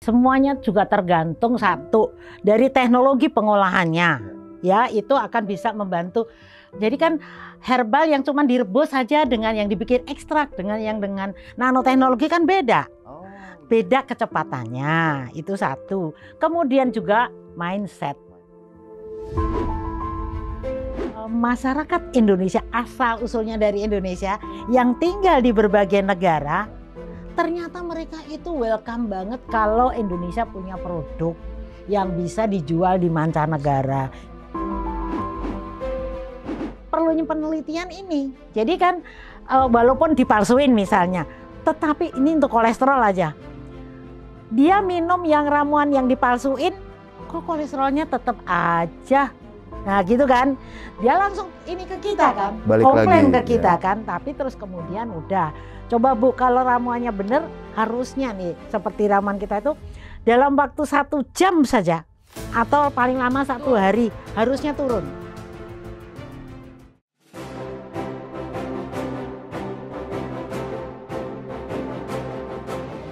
Semuanya juga tergantung satu dari teknologi pengolahannya, ya itu akan bisa membantu. Jadi kan herbal yang cuma direbus saja dengan yang dibikin ekstrak dengan yang dengan nanoteknologi kan beda. Beda kecepatannya, itu satu. Kemudian juga mindset. Masyarakat Indonesia asal usulnya dari Indonesia yang tinggal di berbagai negara, ternyata mereka itu welcome banget kalau Indonesia punya produk yang bisa dijual di mancanegara. Perlu penelitian ini. Jadi kan walaupun dipalsuin misalnya, tetapi ini untuk kolesterol aja. Dia minum yang ramuan yang dipalsuin, kok kolesterolnya tetap aja. Nah gitu kan, dia langsung ini ke kita kan, komplain ke kita kan, tapi terus kemudian udah. Coba Bu, kalau ramuannya bener harusnya nih seperti ramuan kita itu dalam waktu 1 jam saja atau paling lama 1 hari harusnya turun.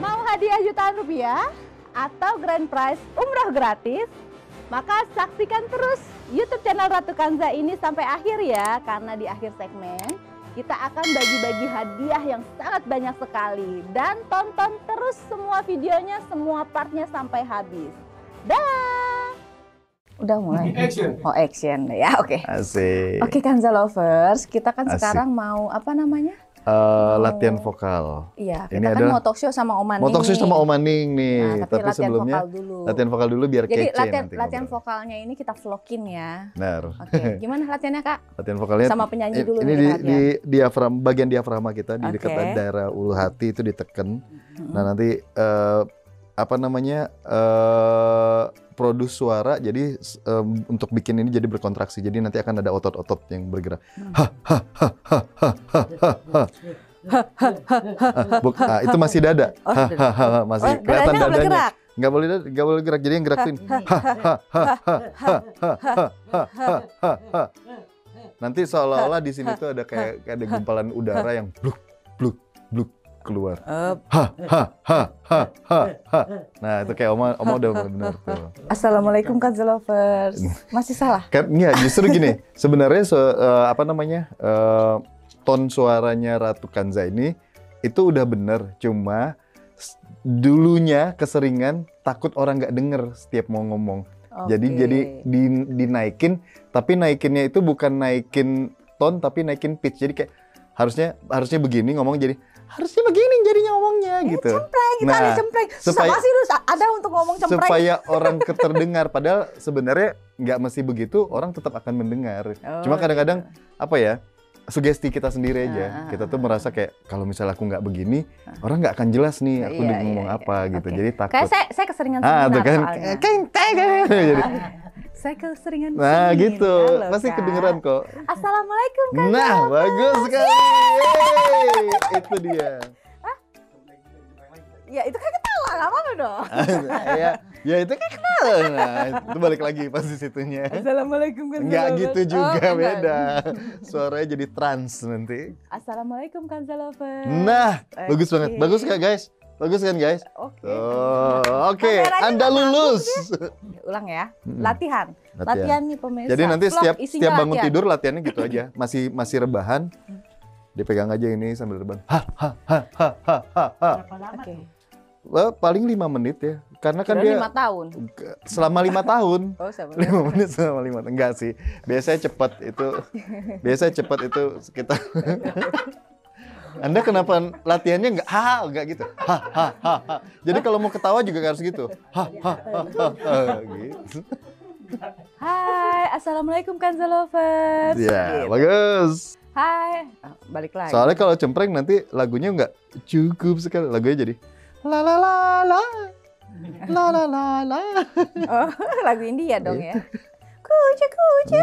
Mau hadiah jutaan rupiah atau grand prize umroh gratis? Maka saksikan terus YouTube channel Ratu Kanza ini sampai akhir ya, karena di akhir segmen kita akan bagi-bagi hadiah yang sangat banyak sekali. Dan tonton terus semua videonya, semua partnya sampai habis. Dah! Udah mulai? Action! Oh action ya, oke. Asik. Oke Kanza Lovers, kita kan Asik. sekarang mau apa namanya? Latihan vokal. Iya, Ini kita kan mau talk show sama Om Maning. Mau talk show sama Om Maning nih. Nah, tapi latihan sebelumnya vokal dulu. latihan vokal dulu biar Jadi kece nanti latihan ngobrol. vokalnya ini kita vlogin ya. Benar. Oke, gimana latihannya Kak? Latihan vokalnya Sama penyanyi dulu ini nih di latihan. diafragma, bagian diafragma kita di dekat Oke. daerah ulu hati itu diteken. Nah nanti apa namanya produs suara, jadi untuk bikin ini jadi berkontraksi. Jadi nanti akan ada otot-otot yang bergerak. Itu masih dada. Masih kelihatan dadanya nggak dadanya. bergerak? Nggak boleh gerak. Jadi yang gerak tuh ini. Nanti seolah-olah di sini tuh ada kayak ada gumpalan udara yang bluk bluk bluk keluar. Nah itu kayak Oma udah benar tuh. Assalamualaikum Kanza Lovers. Masih salah? Enggak, justru gini. Sebenarnya apa namanya ton suaranya Ratu Kanza ini itu udah bener. Cuma dulunya keseringan takut orang nggak denger setiap mau ngomong. Jadi dinaikin, tapi naikinnya itu bukan naikin ton tapi naikin pitch. Jadi kayak harusnya begini ngomong, jadi harusnya begini jadinya ngomongnya gitu. Cempreng, kita ada cempreng. Susah sih ada untuk ngomong cempreng. Supaya orang terdengar, padahal sebenarnya nggak mesti begitu, orang tetap akan mendengar. Cuma kadang-kadang apa ya, sugesti kita sendiri aja. Kita tuh merasa kayak kalau misalnya aku nggak begini, orang nggak akan jelas nih aku udah ngomong apa gitu. Jadi takut. Kayak saya keseringan seminar kan, soalnya. Saya keseringan nah seminar, gitu, loh, pasti Kak. kedengeran kok. Assalamualaikum Kak. Nah, bagus sekali. Yeay, itu dia. Ya itu kan ketawa, nggak apa-apa dong. ya itu kan kenal. Nah, itu balik lagi pasti situnya. Assalamualaikum Kanza Nggak Lovers. gitu juga, Oh, beda. Suaranya jadi trans nanti. Assalamualaikum Kanza Lovers. Nah, bagus banget. Bagus nggak guys? Bagus kan guys? Oke. Oke, Anda lulus. Ulang ya. Latihan nih pemirsa. Jadi nanti Vlog, setiap bangun tidur latihannya gitu aja. Masih rebahan. Dipegang aja ini sambil rebahan. Berapa lama tuh? Paling 5 menit ya. Karena kan dia 5 tahun. selama 5 tahun. Oh, sama. 5 menit selama 5 tahun. Enggak sih. Biasanya cepat itu sekitar. Anda kenapa latihannya enggak gitu? Jadi kalau mau ketawa juga harus gitu. Gitu. Hai, Assalamualaikum Kanza Lovers. Ya, Gitu. bagus. Hai, balik lagi. Soalnya kalau cempreng nanti lagunya enggak cukup sekali. Lagunya jadi la la la la la la la la. Oh, lagu India dong ya. Kucu.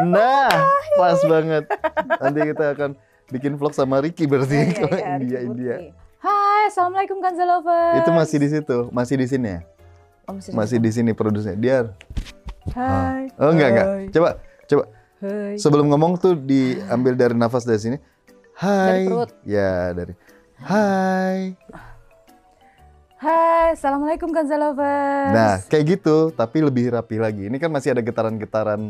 Nah, pas banget. Nanti kita akan bikin vlog sama Ricky berarti kalau India. Hai, Assalamualaikum Kanza Lovers. Itu masih di situ, masih di sini ya? Oh, masih di sini produsernya. Dia. Hai. Oh enggak. Coba. Hai. Sebelum ngomong tuh diambil dari nafas dari sini. Hai. Dari perut. Ya, dari. Hai. Hai, Assalamualaikum Kanza Lovers. Nah, kayak gitu, tapi lebih rapi lagi. Ini kan masih ada getaran-getaran.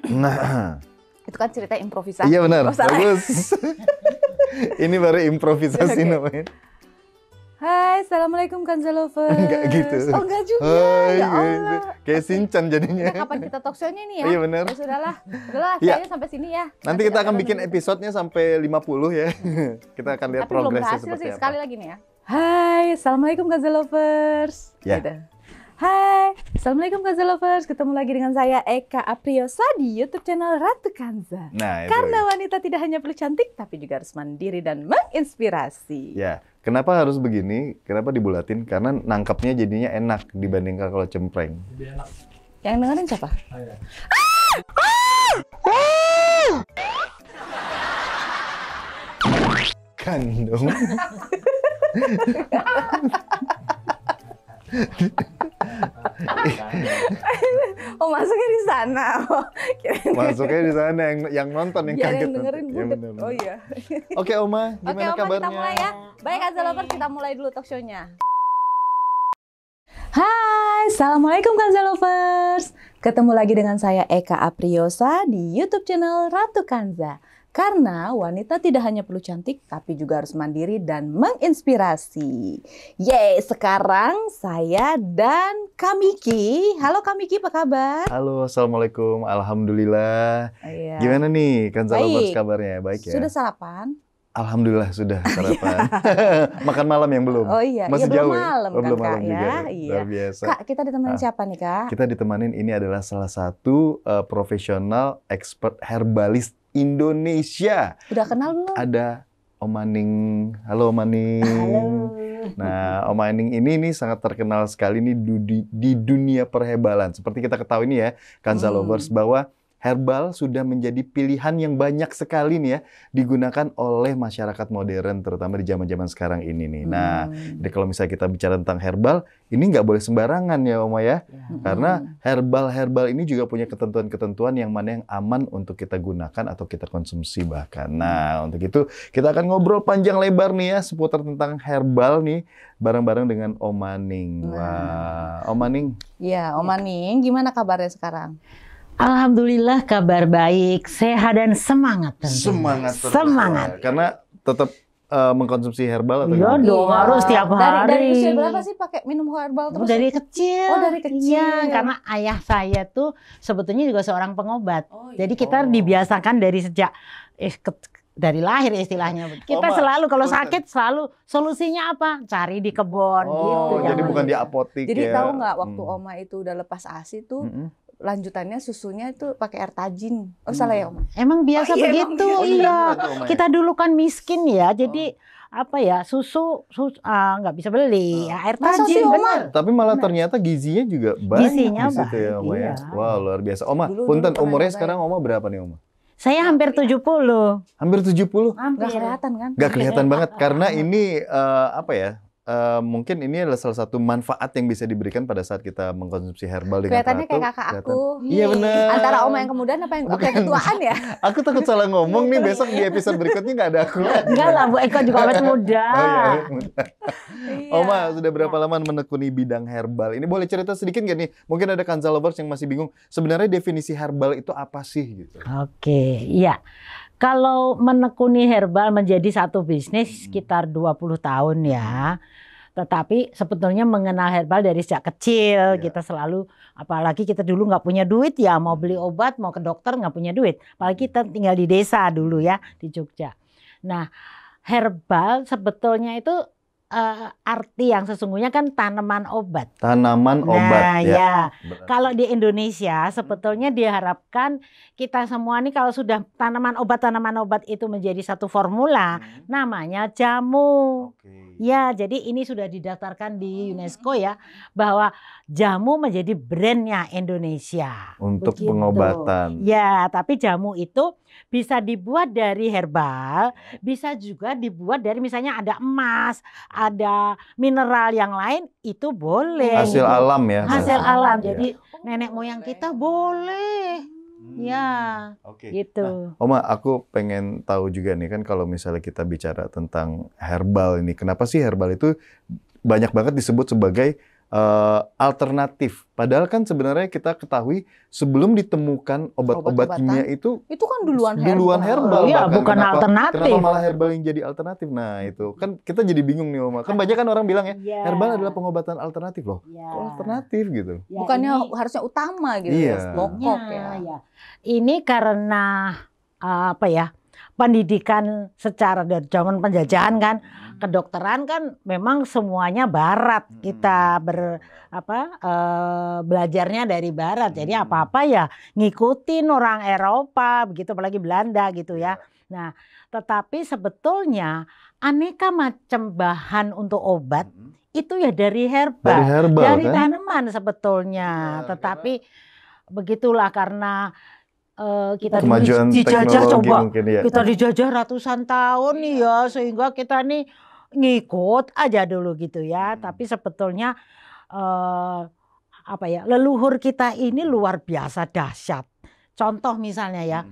Nah, Itu kan cerita improvisasi. iya benar, Oh, salah. bagus. Ini baru improvisasi Oke. namanya. Hai, Assalamualaikum Kanza Lovers. Enggak gitu. Oh, enggak juga. Hai, Ya gitu. Allah. Kayak Shinchan jadinya. Nah, kapan kita talk show-nya nih ya? Iya benar. Ya sudahlah. Udahlah, Iya. kayaknya sampai sini ya. Nanti kita akan bikin episode. episodenya sampai 50 ya. Kita akan lihat Tapi belum progresnya berhasil seperti sih, apa. sekali lagi nih ya. Hai, Assalamualaikum Kanza Lovers. Ya. Gitu. Hai, Assalamualaikum Kanza Lovers. Ketemu lagi dengan saya Eka Apriosa di YouTube channel Ratu Kanza. Nah, itu. Karena wanita tidak hanya perlu cantik, tapi juga harus mandiri dan menginspirasi. Ya, kenapa harus begini? Kenapa dibulatin? Karena nangkapnya jadinya enak dibandingkan kalau cempreng. Yang dengerin siapa? Kan dong. Oh, masuknya di sana. Oh, kirain- Masuknya di sana yang nonton yang biar kaget. yang dengerin nanti. Ya, budet. benar. Oh iya. Oke, Oma, Oke, gimana Oma, kabarnya? kita mulai ya. Baik, Kanza Lovers, kita mulai dulu talk show-nya. Hai, Assalamualaikum Kanza Lovers. Ketemu lagi dengan saya Eka Apriosa di YouTube channel Ratu Kanza. Karena wanita tidak hanya perlu cantik, tapi juga harus mandiri dan menginspirasi. Yeay, sekarang saya dan Kamiki. Halo Kamiki, apa kabar? Halo, Assalamualaikum. Alhamdulillah. Iya. Gimana nih, Kanza Baik. Lovers kabarnya? Baik ya? Sudah sarapan? Alhamdulillah sudah sarapan. Makan malam yang belum? Oh iya, Masih iya, jauh belum ya? malam Oh, kan, belum Kak, malam juga ya? ya? Iya. Luar biasa. Kak, kita ditemenin siapa nih, Kak? Kita ditemanin ini adalah salah satu profesional expert herbalis Indonesia. Udah kenal belum? Ada Om Maning. Halo Om Maning. Halo. Nah, Om Maning ini sangat terkenal sekali nih di dunia perhebalan. Seperti kita ketahui nih ya, Kanza Lovers, bahwa herbal sudah menjadi pilihan yang banyak sekali nih ya digunakan oleh masyarakat modern, terutama di zaman-zaman sekarang ini nih. Nah, jadi kalau misalnya kita bicara tentang herbal, ini nggak boleh sembarangan ya Oma ya. Karena herbal ini juga punya ketentuan-ketentuan yang mana yang aman untuk kita gunakan atau kita konsumsi bahkan. Nah, untuk itu kita akan ngobrol panjang lebar nih ya seputar tentang herbal nih bareng-bareng dengan Om Maning. Wah, Om Maning. Iya, Om Maning, gimana kabarnya sekarang? Alhamdulillah kabar baik, sehat dan semangat tentunya. Semangat terus. Semangat. Ya. Karena tetap mengkonsumsi herbal atau Iya gimana? dong, harus tiap hari. Dari usia berapa sih pakai minum herbal terus? Dari kecil. Oh, dari kecil. Iya, karena ayah saya tuh sebetulnya juga seorang pengobat. Oh, iya. Jadi kita dibiasakan dari sejak dari lahir istilahnya. Kita Mbak, selalu kalau punten. sakit selalu solusinya apa? Cari di kebon gitu. Oh, jadi zaman bukan dulu. di apotik Jadi ya. tahu nggak waktu Oma itu udah lepas ASI tuh lanjutannya susunya itu pakai air tajin. Oh, salah ya, Oma? Emang biasa Oh, iya, begitu, emang biasa. iya. Oh, iya, Oma ya? Kita dulu kan miskin ya, jadi apa ya susu nggak bisa beli, ya, air Masa sih, tajin. Oma? bener. Tapi malah ternyata gizinya juga banyak Gizinya di situ ya, baik, Oma ya. iya. Wah, luar biasa. Oma, Dulu punten pernah umurnya nyobain. sekarang Oma berapa nih, Oma? Saya hampir 70. Hampir 70. Nggak kelihatan kan? Nggak kelihatan banget karena ini apa ya? Mungkin ini adalah salah satu manfaat yang bisa diberikan pada saat kita mengkonsumsi herbal dengan Kelihatannya kayak teratur. kakak Kelihatan. aku. Iya benar. Antara Oma yang kemudian apa yang kayak ketuaan ya? Aku takut salah ngomong nih, besok di episode berikutnya nggak ada aku lagi. Enggak lah, Bu Eko juga awet muda. Oh, iya. Iya. Oma, sudah berapa lama menekuni bidang herbal? Ini boleh cerita sedikit nggak nih? Mungkin ada Kanza Lovers yang masih bingung, sebenarnya definisi herbal itu apa sih? Gitu. Oke, iya. Kalau menekuni herbal menjadi satu bisnis sekitar 20 tahun ya. Tetapi sebetulnya mengenal herbal dari sejak kecil. Iya. Kita selalu, apalagi kita dulu nggak punya duit ya, mau beli obat, mau ke dokter nggak punya duit. Apalagi kita tinggal di desa dulu ya, di Jogja. Nah, herbal sebetulnya itu arti yang sesungguhnya kan tanaman obat. Tanaman obat Nah, ya. ya. Berarti- Kalau di Indonesia sebetulnya diharapkan kita semua nih kalau sudah tanaman obat itu menjadi satu formula, namanya jamu. Oke. Ya, jadi ini sudah didaftarkan di UNESCO ya bahwa jamu menjadi brandnya Indonesia. Untuk Begitu. pengobatan. Ya, tapi jamu itu bisa dibuat dari herbal, bisa juga dibuat dari misalnya ada emas, ada mineral yang lain, itu boleh. Hasil alam ya. Hasil Mas? alam. Iya. Jadi nenek moyang kita boleh. Ya, Oke. gitu. Oma, aku pengen tahu juga nih kan kalau misalnya kita bicara tentang herbal ini, kenapa sih herbal itu banyak banget disebut sebagai alternatif. Padahal kan sebenarnya kita ketahui sebelum ditemukan obat-obatnya itu kan duluan herbal. Iya, bahkan. bukan alternatif. Kenapa malah herbal yang jadi alternatif? Nah itu kan kita jadi bingung nih Oma. Kan banyak kan orang bilang ya herbal adalah pengobatan alternatif loh. Kok alternatif gitu? Ya, bukannya harusnya utama gitu ya, pokok ya. Ini karena apa ya? Pendidikan secara dari zaman penjajahan kan, kedokteran kan memang semuanya barat, kita belajarnya dari barat, jadi apa-apa ya ngikutin orang Eropa begitu, apalagi Belanda gitu ya. Nah tetapi sebetulnya aneka macam bahan untuk obat itu ya dari herbal, dari kan? Tanaman sebetulnya, tetapi begitulah karena kita dijajah coba, kita dijajah ratusan tahun nih ya, sehingga kita nih ngikut aja dulu gitu ya. Tapi sebetulnya leluhur kita ini luar biasa dahsyat. Contoh misalnya ya,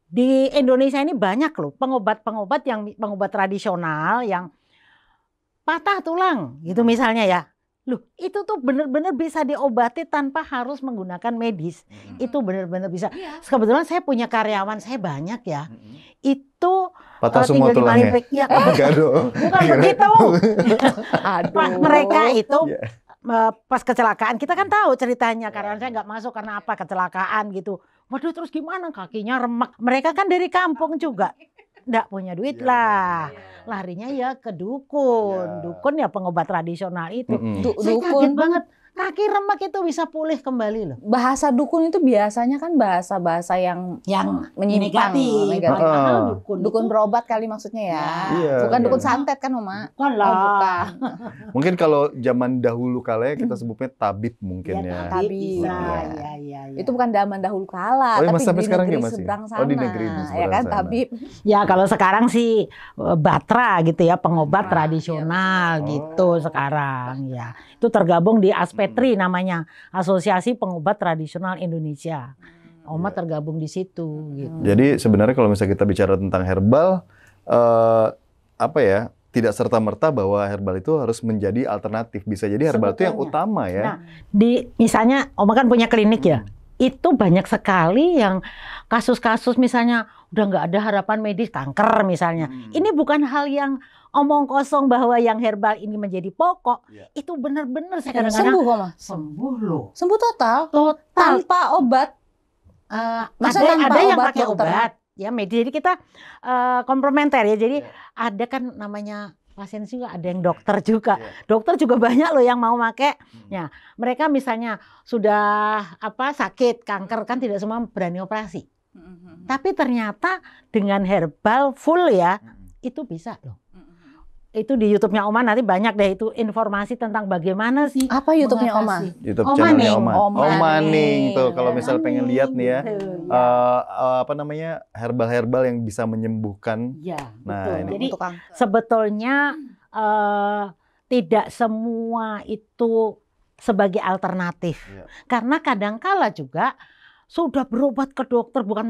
di Indonesia ini banyak loh pengobat tradisional yang patah tulang gitu misalnya ya. Loh, itu tuh benar-benar bisa diobati tanpa harus menggunakan medis. Itu benar-benar bisa. Kebetulan saya punya karyawan, saya banyak ya. Itu patah semua tulangnya. Ya, bukan begitu. Mereka itu pas kecelakaan, kita kan tahu ceritanya. Karyawan saya nggak masuk karena apa, kecelakaan gitu. Waduh, terus gimana, kakinya remek. Mereka kan dari kampung juga. Nggak punya duit lah, larinya ya ke dukun. Dukun ya pengobat tradisional itu. Saya kaget banget, kaki remek itu bisa pulih kembali loh. Bahasa dukun itu biasanya kan bahasa-bahasa yang menyimpang, negatif. Dukun berobat kali maksudnya ya. Bukan dukun santet kan Oma? Bukan. Mungkin kalau zaman dahulu kala kita sebutnya tabib mungkin ya. Tabib. Itu bukan zaman dahulu kala, tapi di negeri seberang sana. Di negeri ya kan tabib. Ya kalau sekarang sih Batra gitu ya, pengobat tradisional gitu sekarang ya. Itu tergabung di Aspetri namanya, Asosiasi Pengobat Tradisional Indonesia. Oma tergabung di situ gitu. Jadi sebenarnya kalau misalnya kita bicara tentang herbal, tidak serta-merta bahwa herbal itu harus menjadi alternatif. Bisa jadi herbal itu yang utama ya. Nah, misalnya Oma kan punya klinik ya. Itu banyak sekali yang kasus-kasus misalnya udah nggak ada harapan medis, kanker misalnya. Ini bukan hal yang omong kosong bahwa yang herbal ini menjadi pokok. Itu benar-benar saya kadang-kadang sembuh Oma. Sembuh loh. Sembuh total. Tanpa obat. Ada yang pakai obat. Ya medis. Jadi kita komplementer ya. Jadi ada kan namanya pasien juga, ada yang dokter juga. Dokter juga banyak loh yang mau pakai. Ya, mereka misalnya sudah sakit kanker kan tidak semua berani operasi. Tapi ternyata dengan herbal full ya itu bisa loh. Itu di YouTube-nya Oma nanti banyak deh itu informasi tentang bagaimana sih. Apa YouTube-nya Oma? YouTube channelnya Oma Ning tuh kalau misal pengen lihat nih ya, herbal-herbal yang bisa menyembuhkan. Ya, nah, betul. Jadi sebetulnya tidak semua itu sebagai alternatif. Karena kadangkala juga sudah berobat ke dokter, bukan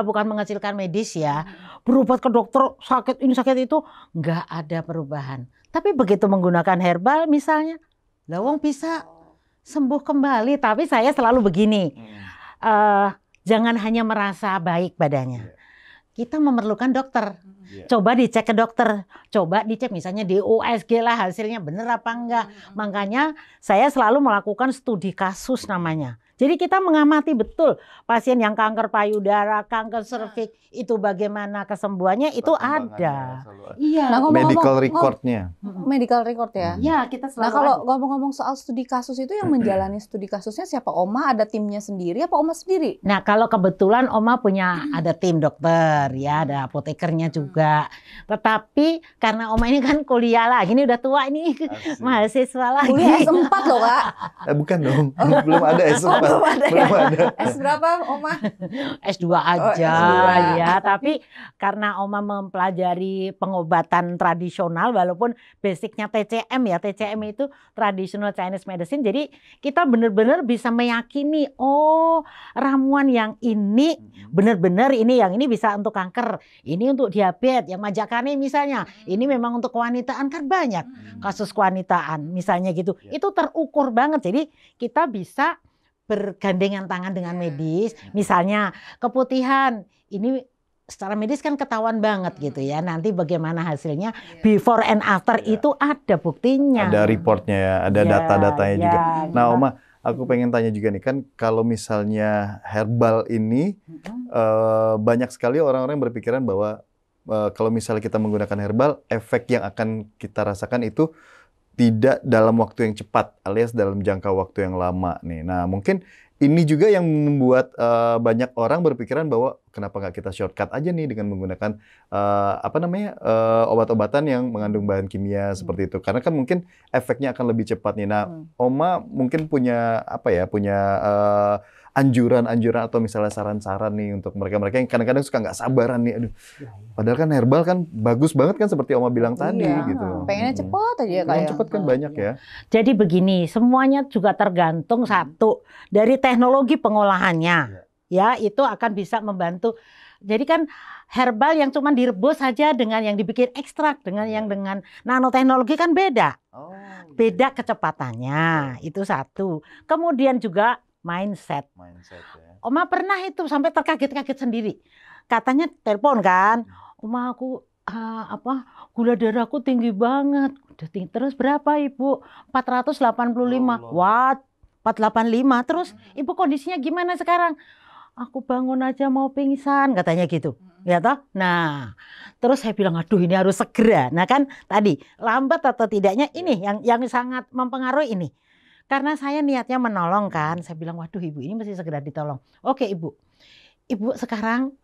mengecilkan medis ya. Berobat ke dokter sakit ini sakit itu nggak ada perubahan. Tapi begitu menggunakan herbal misalnya, lawang bisa sembuh kembali. Tapi saya selalu begini, jangan hanya merasa baik badannya. Kita memerlukan dokter. Coba dicek ke dokter, coba dicek misalnya di USG lah hasilnya benar apa enggak. Makanya saya selalu melakukan studi kasus namanya. Jadi kita mengamati betul pasien yang kanker payudara, kanker serviks itu bagaimana kesembuhannya itu ada. Iya. Nah, medical recordnya. Medical record ya. Ya kita selalu. Nah kalau ngomong-ngomong soal studi kasus itu yang menjalani studi kasusnya siapa? Oma ada timnya sendiri apa Oma sendiri? Nah kalau kebetulan Oma punya ada tim dokter ya, ada apotekernya juga. Tetapi karena Oma ini kan kuliah lagi, ini udah tua ini mahasiswa lagi. Kuliah S4 loh Kak. Bukan dong, belum ada S4. Belum ada ya. Belum ada. S berapa, Oma? S2 aja S2. ya, tapi karena Oma mempelajari pengobatan tradisional walaupun basicnya TCM ya, TCM itu Traditional Chinese Medicine, jadi kita benar-benar bisa meyakini oh ramuan yang ini benar-benar ini yang ini bisa untuk kanker, ini untuk diabetes, yang majakane misalnya, ini memang untuk kewanitaan kan banyak kasus kewanitaan misalnya gitu, itu terukur banget, jadi kita bisa bergandengan tangan dengan medis, misalnya keputihan, ini secara medis kan ketahuan banget gitu ya. Nanti bagaimana hasilnya before and after itu ada buktinya. Ada reportnya ya, ada data-datanya juga. Nah, gitu. Oma, aku pengen tanya juga nih, kan kalau misalnya herbal ini banyak sekali orang-orang yang berpikiran bahwa kalau misalnya kita menggunakan herbal, efek yang akan kita rasakan itu tidak dalam waktu yang cepat, alias dalam jangka waktu yang lama nih. Nah, mungkin ini juga yang membuat banyak orang berpikiran bahwa kenapa nggak kita shortcut aja nih dengan menggunakan obat-obatan yang mengandung bahan kimia seperti itu. Karena kan mungkin efeknya akan lebih cepat nih. Nah, Oma mungkin punya anjuran-anjuran atau misalnya saran-saran nih untuk mereka-mereka yang kadang-kadang suka nggak sabaran nih. Aduh, padahal kan herbal kan bagus banget kan seperti Oma bilang tadi gitu. Pengennya cepet aja Yang kayak. cepet kan banyak ya. Jadi begini, semuanya juga tergantung satu dari teknologi pengolahannya. Ya, itu akan bisa membantu. Jadi kan herbal yang cuma direbus saja dengan yang dibikin ekstrak dengan yang dengan nanoteknologi kan beda. Beda kecepatannya, itu satu. Kemudian juga mindset ya. Oma pernah itu sampai terkaget-kaget sendiri. Katanya telepon kan, Oma aku gula darahku tinggi banget. Udah tinggi. Terus berapa Ibu? 485. Wah, 485. Terus Ibu kondisinya gimana sekarang? Aku bangun aja mau pingsan katanya gitu. Ya toh? Nah, terus saya bilang aduh ini harus segera. Nah kan tadi lambat atau tidaknya ini yang sangat mempengaruhi ini. Karena saya niatnya menolong kan, saya bilang waduh Ibu ini mesti segera ditolong. Oke Ibu, Ibu sekarang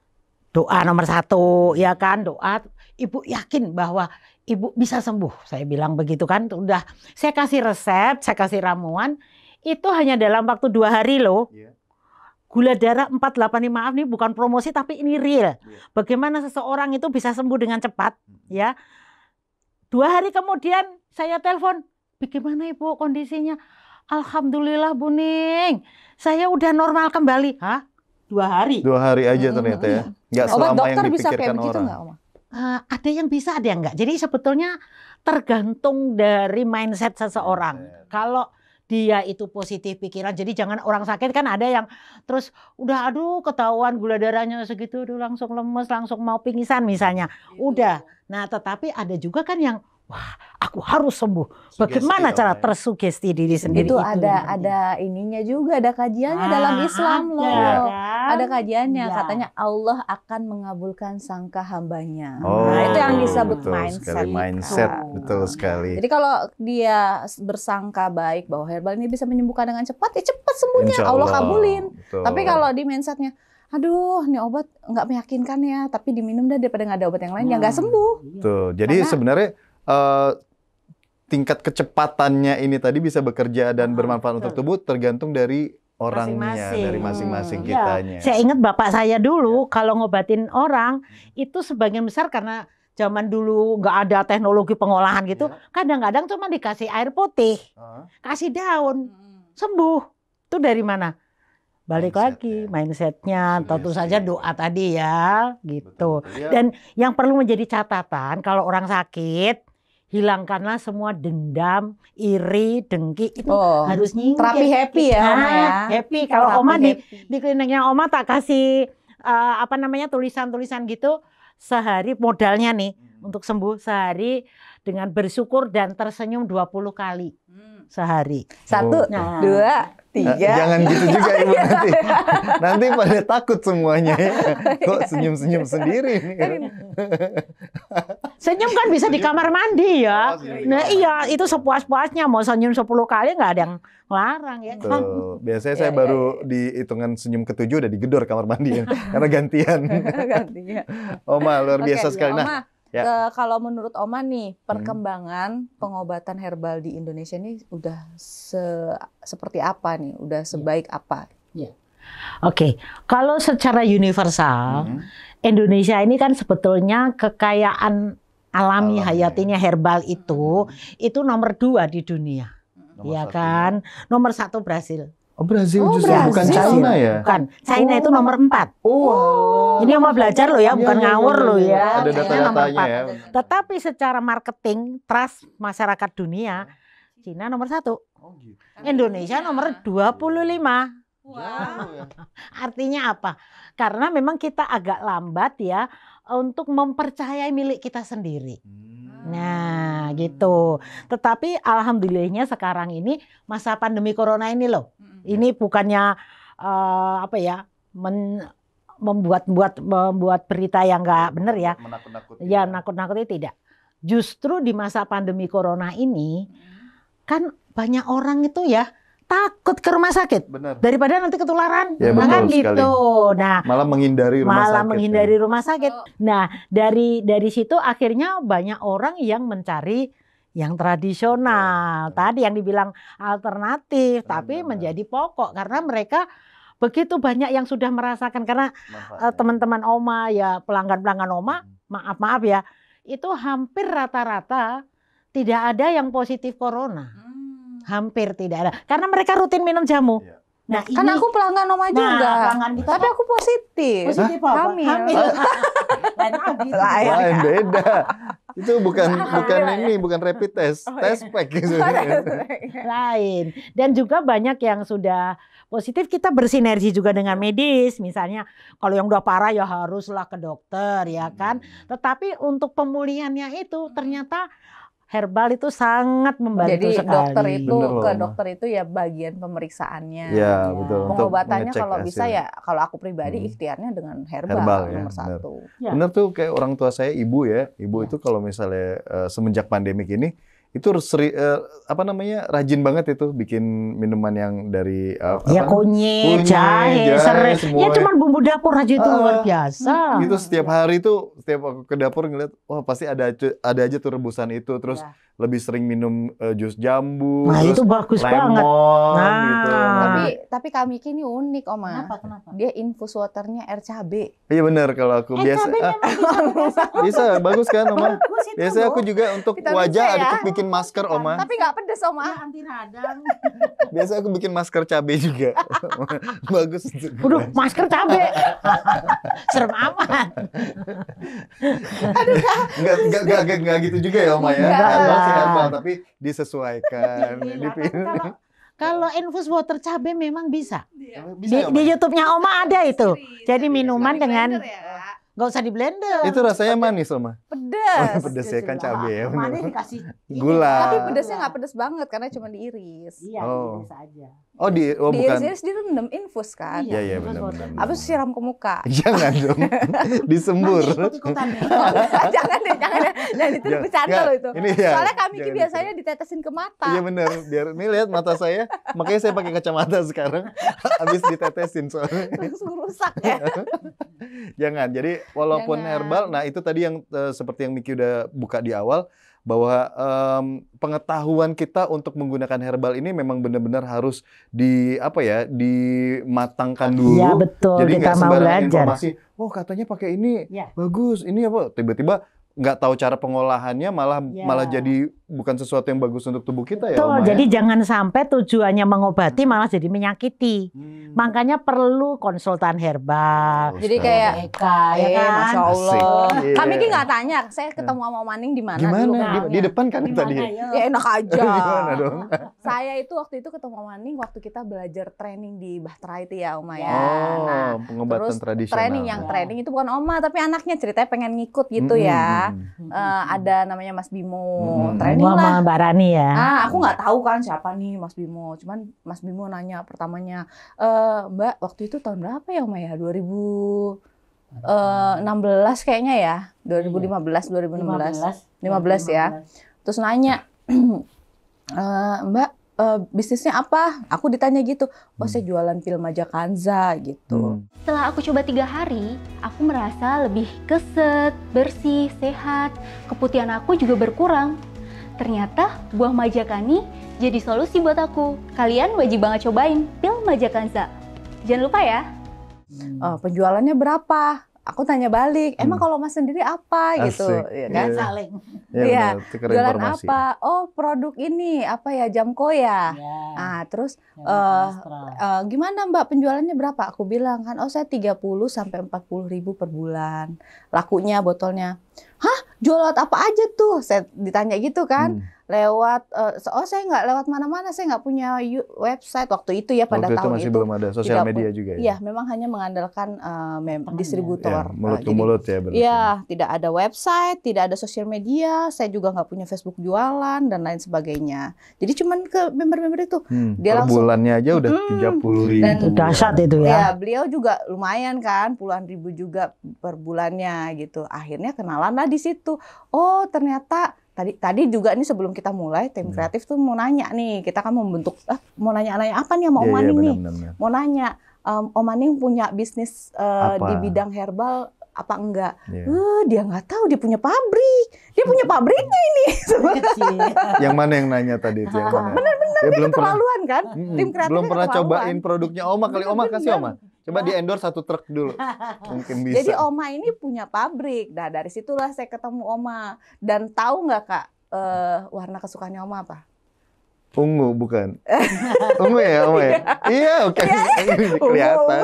doa nomor 1 ya kan, doa. Ibu yakin bahwa Ibu bisa sembuh, saya bilang begitu kan. Udah saya kasih resep, saya kasih ramuan, itu hanya dalam waktu 2 hari loh. Gula darah 485, maaf nih bukan promosi tapi ini real. Bagaimana seseorang itu bisa sembuh dengan cepat ya. 2 hari kemudian saya telepon, bagaimana Ibu kondisinya? Alhamdulillah Bu Ning, saya udah normal kembali. Hah? 2 hari? 2 hari aja ternyata ya. Nggak selama yang dipikirkan orang. Ada yang bisa, ada yang enggak. Jadi sebetulnya tergantung dari mindset seseorang. Kalau dia itu positif pikiran, jadi jangan orang sakit kan ada yang terus udah aduh ketahuan gula darahnya segitu, aduh langsung lemes, langsung mau pingsan misalnya. Udah. Nah tetapi ada juga kan yang wah, aku harus sembuh. Bagaimana cara tersugesti diri sendiri itu ada ininya juga, ada kajiannya dalam Islam loh. Kan? Ada kajiannya, katanya Allah akan mengabulkan sangka hambanya. Nah, itu yang disebut mindset. Mindset, betul sekali. Jadi kalau dia bersangka baik bahwa herbal ini bisa menyembuhkan dengan cepat, ya cepat sembuhnya, Allah kabulin. Betul. Tapi kalau di mindsetnya, aduh, ini obat nggak meyakinkan ya, tapi diminum dah daripada nggak ada obat yang lain, ya nggak sembuh. Tuh, jadi sebenarnya tingkat kecepatannya ini tadi bisa bekerja dan bermanfaat untuk tubuh tergantung dari orangnya, dari masing-masing kitanya. Saya ingat bapak saya dulu kalau ngobatin orang itu sebagian besar karena zaman dulu nggak ada teknologi pengolahan gitu, kadang-kadang cuma dikasih air putih, kasih daun, sembuh. Itu dari mana? Balik lagi mindsetnya, tentu saja doa tadi ya, gitu. Dan yang perlu menjadi catatan kalau orang sakit, hilangkanlah semua dendam, iri, dengki itu harus nyingkir. Terapi happy ya, Oma ya. Happy. Kalau Oma di kliniknya Oma tak kasih tulisan-tulisan gitu sehari modalnya nih untuk sembuh sehari dengan bersyukur dan tersenyum 20 kali sehari. 1, 2, 3. Jangan gitu juga Ibu nanti. Nanti pada takut semuanya ya. Kok senyum-senyum sendiri nih. Senyum kan bisa di kamar mandi ya. Nah iya, itu sepuas-puasnya. Mau senyum 10 kali nggak ada yang ngelarang ya. Tuh, biasanya saya baru di hitungan senyum ke-7 udah digedor kamar mandi ya. Karena gantian. Oma, luar biasa sekali. Nah, kalau menurut Oma nih, perkembangan pengobatan herbal di Indonesia ini udah seperti apa nih? Udah sebaik apa? Oke, kalau secara universal, Indonesia ini kan sebetulnya kekayaan alami hayatinya herbal itu nomor 2 di dunia, ya kan? Nomor 1 Brasil. Oh Brazil justru, Brazil. bukan China ya? Bukan, China itu nomor 4. Oh, Ini mau belajar loh ya, bukan ngawur loh ya. Ada China nomor data-datanya 4. ya. Tetapi secara marketing, trust masyarakat dunia, China nomor 1. Oh, gitu. Indonesia nomor 25. Wow. Artinya apa? Karena memang kita agak lambat ya untuk mempercayai milik kita sendiri. Nah, gitu. Tetapi alhamdulillahnya sekarang ini masa pandemi corona ini loh. Ini bukannya membuat berita yang nggak benar ya. Menakut-nakuti. Ya, nakut-nakuti tidak. Justru di masa pandemi corona ini kan banyak orang itu ya takut ke rumah sakit Benar. daripada nanti ketularan. Ya, Nah, kan betul sekali. gitu. Nah, Malah menghindari rumah sakit. Nah, dari situ akhirnya banyak orang yang mencari yang tradisional. Tadi yang dibilang alternatif, tapi menjadi pokok karena mereka begitu banyak yang sudah merasakan karena teman-teman Oma ya pelanggan-pelanggan Oma, maaf ya, itu hampir rata-rata tidak ada yang positif corona. Hampir tidak ada. Karena mereka rutin minum jamu. Iya. Nah, Kan aku pelanggan Oma juga. pelanggan kita Tapi aku positif. positif apa? Hamil. Lain lagi. Lain beda. Itu bukan rapid test, test pack gitu. Lain. Dan juga banyak yang sudah positif, kita bersinergi juga dengan medis. Misalnya kalau yang udah parah ya haruslah ke dokter ya kan. Tetapi untuk pemulihannya itu ternyata herbal itu sangat membantu Jadi sekali. dokter itu Bener loh, ke Ma. dokter itu ya bagian pemeriksaannya. Ya, betul. Untuk Pengobatannya mengecek kalau bisa hasil. ya kalau aku pribadi ikhtiarnya dengan herbal, Herbal ya, nomor bener. 1. Ya. Bener tuh kayak orang tua saya, ibu ya. Ibu itu kalau misalnya semenjak pandemik ini itu rajin banget itu bikin minuman yang dari Ya kunyit, jahe, serai. Ya cuman bumbu dapur aja itu luar biasa. Itu setiap hari tuh, setiap aku ke dapur ngeliat, wah pasti ada aja tuh rebusan itu. Terus lebih sering minum jus jambu, Nah, terus itu bagus lemon, banget. Nah. gitu. Tapi kami ini unik, Oma. Kenapa? Dia infus waternya air cabe. Iya benar, kalau aku biasa bisa bagus kan, Oma? Biasanya aku juga untuk Vitamin C wajah ya. aku bikin masker, Oma. Tapi nggak pedes, Oma. Anti radang. Biasa aku bikin masker cabai juga. Bagus. Waduh, masker cabe. Serem amat. Enggak gitu juga ya, Oma ya. Enggak. Herbal sih herbal, tapi disesuaikan. Gila, kan kalau infus water cabe memang bisa. Bisa, Di YouTube-nya Oma ada itu. Jadi minuman dengan nggak usah di blender. Itu rasanya manis, Oma. Pedes. Pedes ya kan cabai ya. Manis bener. dikasih ini. Gula. Tapi pedesnya nggak pedes banget karena cuma diiris. Iya, Oh. biasa aja. Oh bukan. Diiris direndam infus kan. Iya, infus benar, water. benar. Habis siram ke muka. Jangan dong. Disembur. Nanti ikut-ikutan nih. Jangan deh. Dan itu Jangan. bercanda Nggak, loh itu. ini ya, Soalnya kami jangan biasanya ditetesin ke mata. Iya benar. Biar nih lihat mata saya. Makanya saya pakai kacamata sekarang. Habis ditetesin soalnya. Langsung rusak ya. Jangan. Jadi walaupun Jangan. herbal, nah itu tadi yang seperti yang Miki udah buka di awal, bahwa pengetahuan kita untuk menggunakan herbal ini memang benar-benar harus dimatangkan dulu. Iya betul, Jadi kita nggak mau sembarangan belajar. informasi. Oh katanya pakai ini Ya. bagus, ini apa? Tiba-tiba nggak tahu cara pengolahannya, Ya. malah jadi bukan sesuatu yang bagus untuk tubuh kita ya. Betul, Oma, jadi ya? jangan sampai tujuannya mengobati malah jadi menyakiti. Makanya perlu konsultan herbal. Jadi kayak Eka, ya kan? Masya Allah. Asik. Kami Iya. ini nggak tanya, saya ketemu sama Maning di mana Gimana? dulu Di kenalnya. depan kan Gimana, tadi. yo? Ya enak aja. Gimana dong? Saya itu waktu itu ketemu Maning waktu kita belajar training di Bahtera itu ya, Oma ya. Oh, Nah, pengobatan terus tradisional. training itu bukan Oma tapi anaknya ceritanya pengen ngikut gitu ya. Ada namanya Mas Bimo, training Sama lah. Mbak Rani ya. Aku nggak tahu kan siapa nih Mas Bimo. Cuman Mas Bimo nanya pertamanya, Mbak waktu itu tahun berapa ya Oma ya? 2016 kayaknya ya. 2015, 2016 ya. Terus nanya, Mbak bisnisnya apa? Aku ditanya gitu. Oh saya jualan pil Majakanza gitu. Setelah aku coba 3 hari, aku merasa lebih keset, bersih, sehat. Keputihan aku juga berkurang. Ternyata buah Majakani jadi solusi buat aku. Kalian wajib banget cobain pil Majakanza. Jangan lupa ya. Penjualannya berapa? Aku tanya balik, emang kalau Mas sendiri apa gitu, Asik. ya kan? Iya. Saling. Iya, benar, tukar jualan informasi. apa? Oh, produk ini apa ya, Jamko ya. Ah, terus gimana Mbak, penjualannya berapa? Aku bilang kan, oh saya 30 sampai 40 ribu per bulan. Lakunya botolnya. Hah? Jualan apa aja tuh? Saya ditanya gitu kan. Lewat, saya nggak lewat mana-mana, saya nggak punya website waktu itu ya, pada Waktu itu tahun masih itu. belum ada sosial Tidak media pun- juga ya? Iya, memang hanya mengandalkan distributor. Ya, mulut ke Jadi, mulut ya berarti. iya, tidak ada website, tidak ada sosial media, saya juga nggak punya Facebook jualan dan lain sebagainya. Jadi cuman ke member-member itu. Dia Per langsung- bulannya aja udah 30.000. Dan- Itu dahsyat itu Ya, ya. beliau juga lumayan kan, puluhan ribu juga per bulannya gitu. Akhirnya kenalan lah di situ. Oh, ternyata tadi juga nih sebelum kita mulai tim kreatif tuh mau nanya nih, kita kan membentuk mau nanya apa nih sama Om Maning nih? Benar. Mau nanya, Om Maning punya bisnis di Apa? bidang herbal apa enggak? Iya. Dia nggak tahu, dia punya pabrik. Dia punya pabriknya ini. Yang mana yang nanya tadi itu? Yang mana? Benar-benar dia belum pernah. Keterlaluan kan? Mm-mm. Tim kreatifnya Belum pernah keterlaluan. cobain produknya Oma kali. Oma kasih Oma. Coba di endorse 1 truk dulu. Mungkin bisa. Jadi Oma ini punya pabrik. Nah, dari situlah saya ketemu Oma. Dan tahu nggak Kak, warna kesukaannya Oma apa? Ungu bukan? Ungu ya Oma ya? Iya oke. Kelihatan.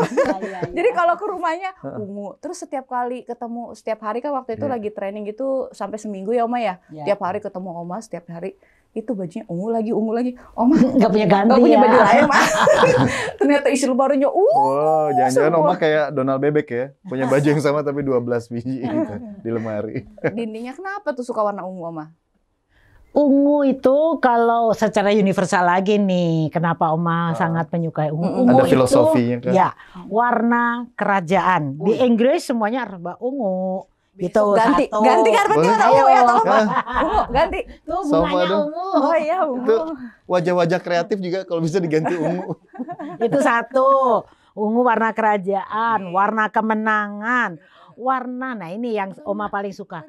Jadi kalau ke rumahnya ungu. Terus setiap kali ketemu, setiap hari kan waktu itu Iya. lagi training gitu sampai seminggu ya Oma ya. Tiap hari ketemu Oma, setiap hari itu bajunya ungu lagi. Oma Nggak punya ganti nggak punya ya. baju lain, Mas. Ternyata isi barunya Oh, jangan-jangan semua. Oma kayak Donald Bebek ya. Punya baju yang sama tapi 12 biji gitu di lemari. dindingnya kenapa tuh suka warna ungu Oma? Ungu itu kalau secara universal lagi nih, kenapa Oma sangat menyukai ungu? Ungu Ada filosofinya kan? ya, warna kerajaan. Di Inggris semuanya serba ungu. Gitu, Ganti satu. karpetnya Boleh. warna ungu ya, tolong. Hah? Ungu, ganti. Tuh Sama bunganya dong. ungu. Oh iya, ungu. Itu wajah-wajah kreatif juga kalau bisa diganti ungu. Itu satu. Ungu warna kerajaan, warna kemenangan. Warna, nah ini yang Oma paling suka.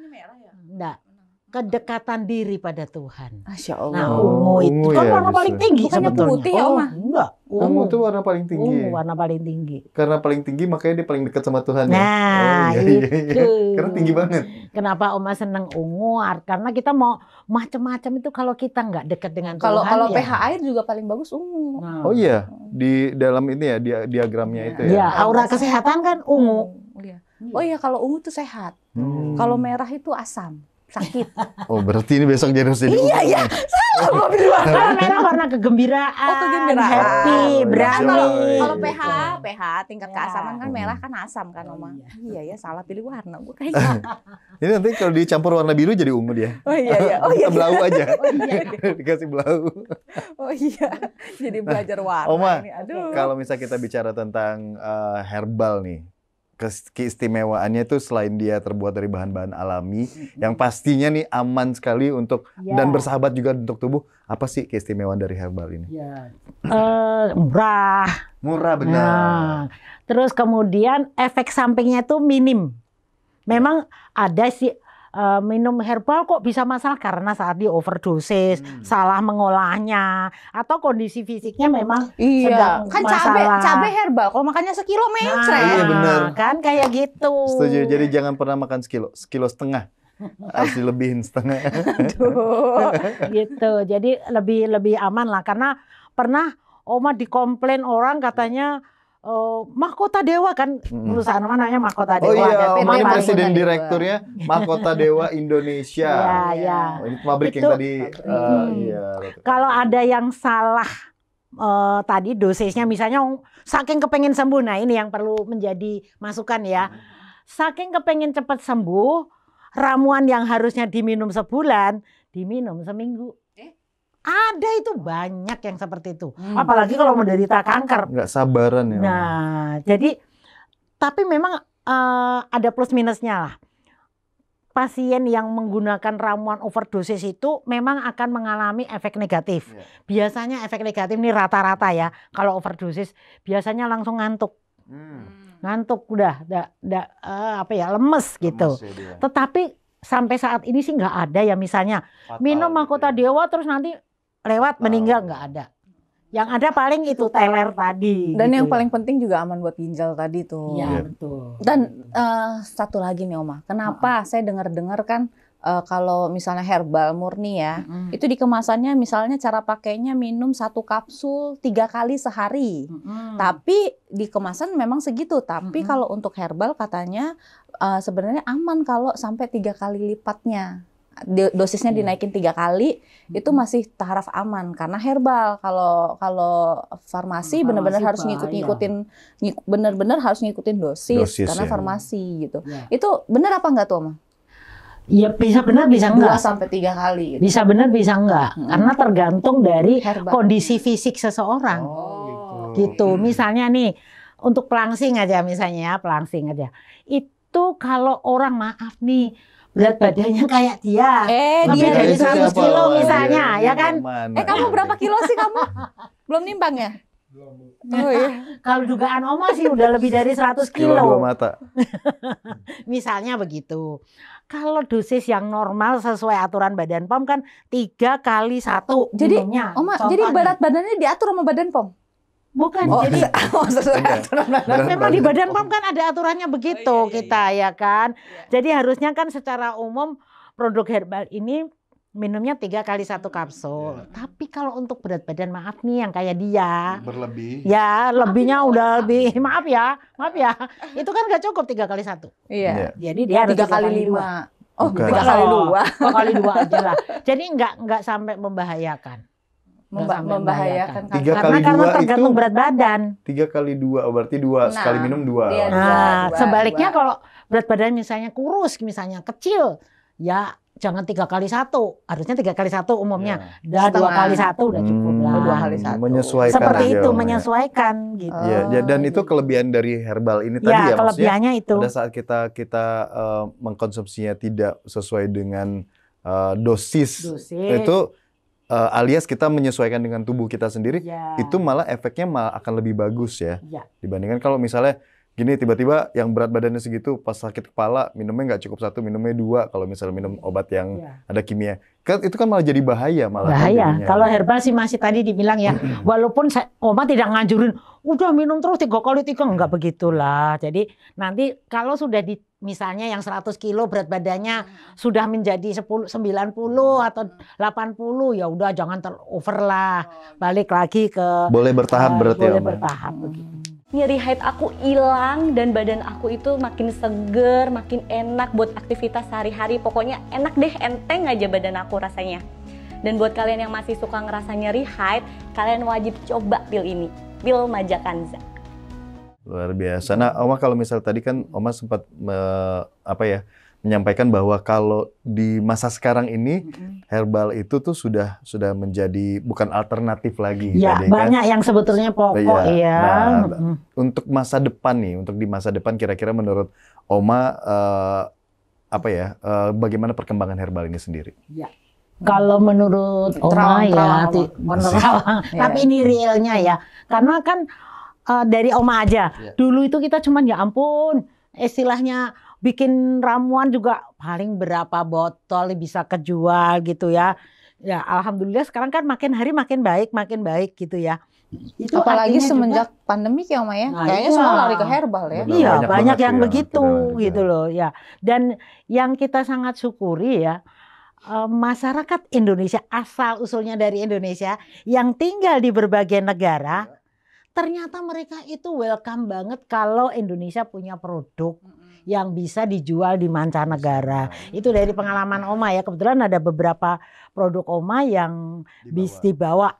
Enggak. Kedekatan diri pada Tuhan. Masya Nah, Allah. Oh, ungu itu ungu kan ya warna justru. paling tinggi Bukannya sebetulnya. putih ya, Oma? Enggak, Ungu itu warna paling tinggi. Ungu Ya? warna paling tinggi. Karena paling tinggi makanya dia paling dekat sama Tuhan ya. Nah, Oh, iya. itu. Karena tinggi banget. Kenapa Oma seneng ungu? Karena kita mau macam-macam itu kalau kita nggak dekat dengan Kalau Tuhan ya. pH air juga paling bagus ungu. Nah, Oh iya, di dalam ini ya diagramnya itu ya, ya. aura kesehatan kan ungu. Iya. Oh iya, kalau ungu tuh sehat. Hmm. Kalau merah itu asam, sakit. Oh berarti ini besok jadi harus jadi ungu. Iya. Salah pilih warna. Kalau merah warna kegembiraan, Oh, kegembiraan. happy, Oh, iya. berani. Kalau Iya. pH tingkat Ya. keasaman kan merah kan asam kan Oh, Oma. iya. Iya ya, salah pilih warna. Gue kayaknya. Ini nanti kalau dicampur warna biru jadi ungu dia. Oh iya. Oh iya. Blau aja. Oh iya. Dikasih blau. Oh iya. Jadi belajar warna Oma, ini. Aduh. kalau misalnya kita bicara tentang herbal nih, keistimewaannya itu selain dia terbuat dari bahan-bahan alami, yang pastinya nih aman sekali untuk Ya. dan bersahabat juga untuk tubuh. Apa sih keistimewaan dari herbal ini? Murah. Murah benar. Nah, terus kemudian efek sampingnya itu minim. Memang ada sih minum herbal kok bisa masalah karena saat di overdosis, salah mengolahnya, atau kondisi fisiknya memang Iya, sedang kan masalah. cabe herbal. Kalau makannya sekilo mencret. Iya, benar. Kan kayak gitu. Setuju. Jadi jangan pernah makan sekilo setengah. Harus dilebihin setengah. Aduh. Gitu. Jadi lebih aman lah karena pernah Oma dikomplain orang katanya Mahkota Dewa kan perusahaan apa namanya Mahkota Oh Dewa. iya, ada Oma ini Mahkota presiden Dewa. direkturnya Mahkota Dewa Indonesia. Ya, ya. Oh, ini pabrik yang Itu- tadi. Iya. Kalau ada yang salah tadi dosisnya misalnya saking kepengen sembuh, nah ini yang perlu menjadi masukan ya. Saking kepengen cepat sembuh, ramuan yang harusnya diminum sebulan diminum seminggu. Ada itu banyak yang seperti itu. Apalagi kalau menderita kanker. Nggak sabaran ya. Om. Nah, jadi tapi memang ada plus minusnya lah. Pasien yang menggunakan ramuan overdosis itu memang akan mengalami efek negatif. Iya. Biasanya efek negatif ini rata-rata ya. Kalau overdosis biasanya langsung ngantuk. Ngantuk udah lemes gitu. Lemes ya dia. Tetapi sampai saat ini sih nggak ada ya misalnya Fatal minum gitu Mahkota ya. Dewa terus nanti lewat meninggal, nggak ada. Yang ada paling itu teler tadi. Dan gitu yang ya. paling penting juga aman buat ginjal tadi tuh. Iya, betul. Dan satu lagi nih Oma, kenapa saya dengar-dengar kan kalau misalnya herbal murni ya, itu di kemasannya misalnya cara pakainya minum 1 kapsul 3 kali sehari. Tapi di kemasan memang segitu. Tapi kalau untuk herbal katanya sebenarnya aman kalau sampai 3 kali lipatnya. Dosisnya dinaikin 3 kali itu masih taraf aman karena herbal. Kalau farmasi benar-benar harus benar-benar harus ngikutin dosis karena ya. farmasi gitu. Ya. Itu benar apa enggak tuh, Oma? Ya bisa benar bisa 2 enggak. sampai 3 kali gitu. Bisa benar bisa enggak. Karena tergantung dari Herbal. kondisi fisik seseorang. Gitu. Misalnya nih untuk pelangsing aja misalnya ya, pelangsing aja. Itu kalau orang maaf nih berat badannya kayak dia. dia lebih dari dari 100 kilo misalnya, ya kan? kamu berapa kilo sih kamu? Belum nimbang ya? Oh iya. Kalau dugaan Oma sih udah lebih dari 100 Kilo 2 kilo. mata. Misalnya begitu. Kalau dosis yang normal sesuai aturan Badan POM kan 3 kali 1 Jadi, minumnya. Oma, Contohnya. jadi berat badannya diatur sama Badan POM? Bukan, Oh, jadi sesuai Enggak. aturan Badan memang di Badan POM kan ada aturannya begitu kita ya kan. Jadi harusnya kan secara umum produk herbal ini minumnya 3 kali 1 kapsul. Tapi kalau untuk berat badan maaf nih yang kayak dia, Berlebih. ya lebihnya udah lebih maaf ya, itu kan nggak cukup 3 kali 1. Iya. Jadi dia harus 3 kali 5. Oh, Bukan. 3 kali 2. 2 kali 2 aja lah. Jadi nggak sampai membahayakan. Nggak sampai Membahayakan kan. 3 kali Karena 2 tergantung itu berat badan. 3 kali 2 berarti 2 sekali minum 2. Iya, Nah, dua, sebaliknya dua. kalau berat badan misalnya kurus, misalnya kecil, ya jangan 3 kali 1. Harusnya 3 kali 1 umumnya. Udah 2 kali 1 udah cukup lah. 2 kali 1. Menyesuaikan Seperti aja, itu, Om, ya. menyesuaikan gitu. Iya, dan itu kelebihan dari herbal ini tadi Ya, ya, maksudnya kelebihannya itu. pada saat kita mengkonsumsinya tidak sesuai dengan dosis itu alias kita menyesuaikan dengan tubuh kita sendiri, Ya. itu malah efeknya malah akan lebih bagus ya Ya. dibandingkan kalau misalnya gini tiba-tiba yang berat badannya segitu pas sakit kepala minumnya nggak cukup 1, minumnya 2 kalau misalnya minum obat yang Ya. ada kimia kan itu kan malah jadi bahaya malah kan Bahaya. jadinya. Kalau herbal sih masih tadi dibilang ya, walaupun Oma tidak nganjurin, udah minum terus 3 kali 3, enggak begitulah. Jadi nanti kalau sudah di misalnya yang 100 kilo berat badannya sudah menjadi 90 atau 80, ya udah jangan over lah. Balik lagi ke boleh bertahap berarti ya boleh Om, ya? bertahap begitu. Nyeri haid aku hilang dan badan aku itu makin seger, makin enak buat aktivitas sehari-hari. Pokoknya enak deh, enteng aja badan aku rasanya. Dan buat kalian yang masih suka ngerasa nyeri haid, kalian wajib coba pil ini, pil Majakanza. Luar biasa. Nah, Oma kalau misal tadi kan Oma sempat menyampaikan bahwa kalau di masa sekarang ini herbal itu tuh sudah menjadi bukan alternatif lagi Ya, tadi kan. banyak yang sebetulnya pokok Iya. ya. Nah, untuk masa depan nih, untuk di masa depan kira-kira menurut Oma bagaimana perkembangan herbal ini sendiri? Kalau menurut Oma ya, tapi ini realnya ya, karena kan dari Oma aja, dulu itu kita cuman ya ampun, istilahnya bikin ramuan juga paling berapa botol bisa kejual gitu ya. Ya alhamdulillah sekarang kan makin hari makin baik gitu ya. Itu Apalagi artinya semenjak juga, pandemi ya Oma ya. Nah, Kayaknya iya. semua lari ke herbal ya. Benar. iya banyak banyak banget yang ya, begitu betul. gitu loh ya. Dan yang kita sangat syukuri ya, masyarakat Indonesia asal usulnya dari Indonesia yang tinggal di berbagai negara, ternyata mereka itu welcome banget kalau Indonesia punya produk yang bisa dijual di mancanegara. Itu dari pengalaman Oma ya. Kebetulan ada beberapa produk Oma yang bisa dibawa,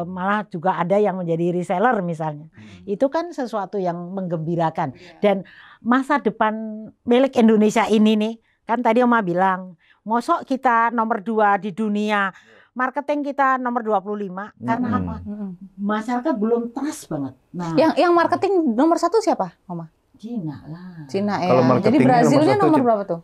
malah juga ada yang menjadi reseller misalnya. Itu kan sesuatu yang menggembirakan. Dan masa depan milik Indonesia ini nih, kan tadi Oma bilang, mosok kita nomor 2 di dunia, marketing kita nomor 25, karena apa? Masyarakat belum trust banget. Nah, Yang marketing nomor 1 siapa, Oma? Cina lah. Cina ya. Kalau Jadi marketingnya Brazilnya nomor 1 nomor berapa tuh?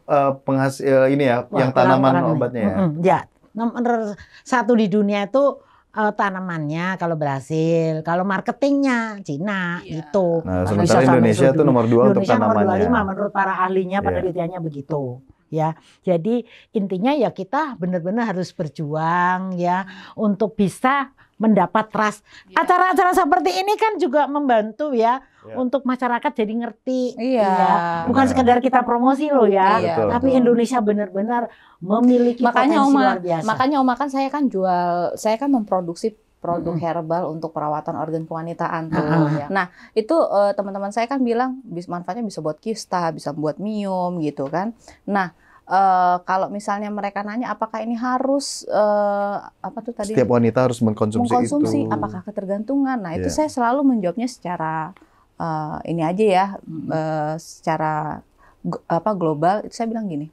Penghasil ini ya, Wah, yang tanaman orang-orang obatnya ya. Ya, nomor 1 di dunia itu tanamannya kalau Brasil, kalau marketingnya Cina gitu. Nah, Karena sementara bisa sampai Indonesia itu seluruh nomor 2 untuk Indonesia nomor tanamannya. 25 menurut para ahlinya, penelitiannya begitu. Ya, jadi intinya ya kita benar-benar harus berjuang ya untuk bisa mendapat trust. Acara-acara seperti ini kan juga membantu ya untuk masyarakat jadi ngerti. Iya. Bukan sekedar kita promosi loh ya, Iya, tapi betul. Indonesia benar-benar memiliki Makanya potensi Oma, luar biasa. makanya Oma kan saya kan memproduksi produk herbal untuk perawatan organ kewanitaan tuh. Ya. Nah, itu teman-teman saya kan bilang manfaatnya bisa buat kista, bisa buat miom gitu kan. Nah, kalau misalnya mereka nanya apakah ini harus apa tuh tadi? Setiap wanita harus mengkonsumsi itu. Apakah ketergantungan? Nah, itu Iya. saya selalu menjawabnya secara ini aja ya, secara global. Itu saya bilang gini.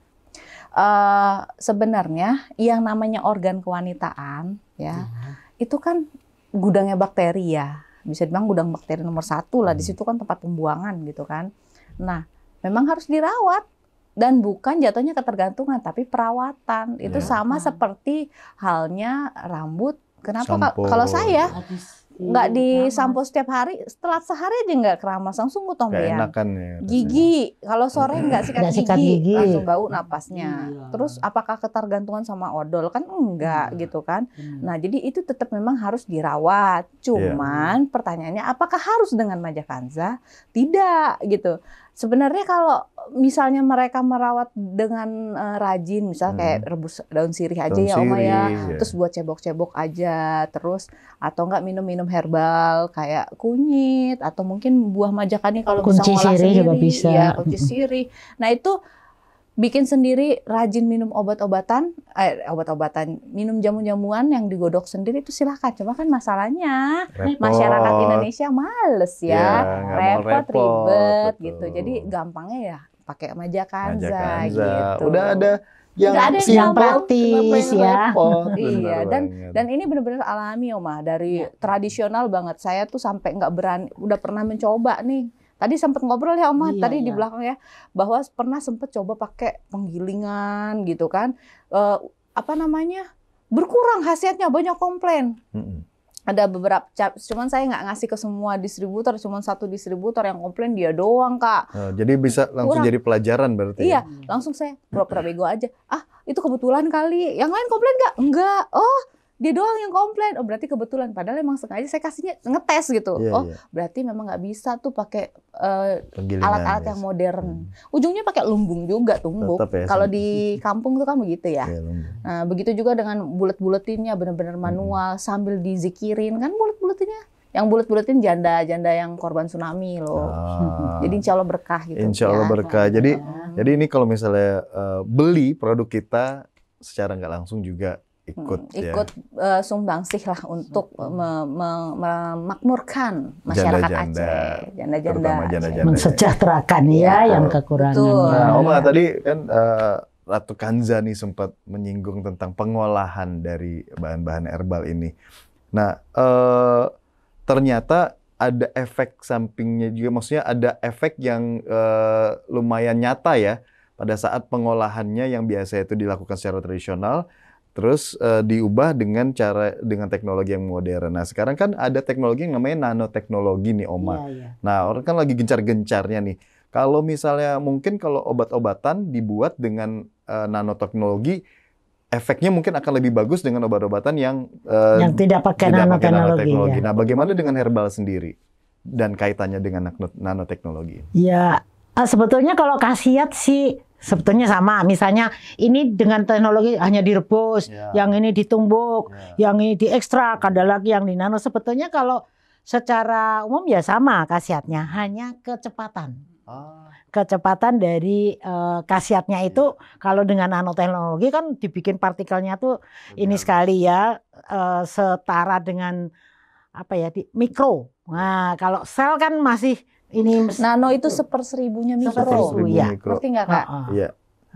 Sebenarnya yang namanya organ kewanitaan ya, itu kan gudangnya bakteri ya. Bisa dibilang gudang bakteri nomor 1 lah. Di situ kan tempat pembuangan gitu kan. Nah, memang harus dirawat. Dan bukan jatuhnya ketergantungan, tapi perawatan. Itu sama seperti halnya rambut. Kenapa Sampo. kalau saya nggak disampo setiap hari, setelah sehari aja nggak keramas, langsung Gak ketombean. enakan ya. rasanya. Gigi, kalau sore nggak sikat, Nggak sikat gigi. langsung bau napasnya. Terus apakah ketergantungan sama odol? Kan enggak gitu kan. Nah, jadi itu tetap memang harus dirawat. Cuman pertanyaannya apakah harus dengan Majakanza? Tidak gitu. Sebenarnya kalau misalnya mereka merawat dengan rajin, misalnya kayak rebus daun sirih aja Daun ya Oma ya, sirih, terus buat cebok-cebok aja, terus atau enggak minum-minum herbal kayak kunyit atau mungkin buah majakannya kalau bisa Kunci ngolah sirih sendiri, juga bisa. ya kunci sirih. Nah itu bikin sendiri, rajin minum obat-obatan, minum jamu-jamuan yang digodok sendiri itu silakan. Cuma kan masalahnya Repot. masyarakat Indonesia males Ya, ya, nggak mau repot, ribet betul. gitu. Jadi gampangnya ya pakai Majakanza Majakanza. gitu. Udah ada yang Udah ada yang simpel, praktis, kenapa yang ya. repot? Iya, Bener banget. dan ini benar-benar alami Oma, dari tradisional banget. Saya tuh sampai nggak berani, udah pernah mencoba nih. Tadi sempat ngobrol ya Oma, Iya, tadi di iya. belakang ya, bahwa pernah sempat coba pakai penggilingan gitu kan. Apa namanya? Berkurang khasiatnya, banyak komplain. Mm-mm. Ada beberapa, cuman saya nggak ngasih ke semua distributor, cuman satu distributor yang komplain dia doang Kak. Jadi bisa langsung Kurang. jadi pelajaran berarti. Iya, Ya? langsung saya pura-pura bego aja. Ah, itu kebetulan kali. Yang lain komplain nggak? Enggak. Oh, dia doang yang komplain. Oh, berarti kebetulan. Padahal emang sengaja saya kasihnya ngetes gitu. Iya, Oh, iya. berarti memang nggak bisa tuh pakai Penggilingan, alat-alat yes. yang modern. Ujungnya pakai lumbung juga, tumbuk. Tetap ya, Kalau sama. di kampung tuh kan begitu ya. Iya, lumbung. Nah, begitu juga dengan bulet-buletinnya benar-benar manual sambil dizikirin kan bulet-buletinnya. Yang bulet-buletin janda-janda yang korban tsunami loh. Ah. Jadi insya Allah berkah gitu. Insya Allah ya. berkah. Jadi ini kalau misalnya beli produk kita secara nggak langsung juga ikut sumbangsih lah untuk memakmurkan masyarakat Janda-janda, Aceh, janda-janda terutama Aceh. janda-janda. Mensejahterakan Iya, ya yang betul. kekurangan. Nah, Oma tadi kan Ratu Kanza nih sempat menyinggung tentang pengolahan dari bahan-bahan herbal ini. Nah, ternyata ada efek sampingnya juga, maksudnya ada efek yang lumayan nyata ya pada saat pengolahannya yang biasa itu dilakukan secara tradisional, terus diubah dengan teknologi yang modern. Nah, sekarang kan ada teknologi yang namanya nanoteknologi nih, Oma. Iya, iya. Nah, orang kan lagi gencar-gencarnya nih. Kalau misalnya mungkin kalau obat-obatan dibuat dengan nanoteknologi, efeknya mungkin akan lebih bagus dengan obat-obatan yang Yang tidak pakai nanoteknologi. Ya. Nah, bagaimana dengan herbal sendiri dan kaitannya dengan nanoteknologi? Ya, sebetulnya kalau khasiat sih sebetulnya sama. Misalnya ini dengan teknologi hanya direbus, Ya. yang ini ditumbuk, Ya. yang ini diekstrak, ada lagi yang di nano. Sebetulnya kalau secara umum ya sama khasiatnya, hanya kecepatan. Kecepatan dari khasiatnya itu kalau dengan nanoteknologi kan dibikin partikelnya tuh ini sekali ya setara dengan apa ya di mikro. Nah, kalau sel kan masih ini Nano itu 1/1000-nya mikro. 1/1000, ya. mikro. Ngerti nggak Kak? Iya,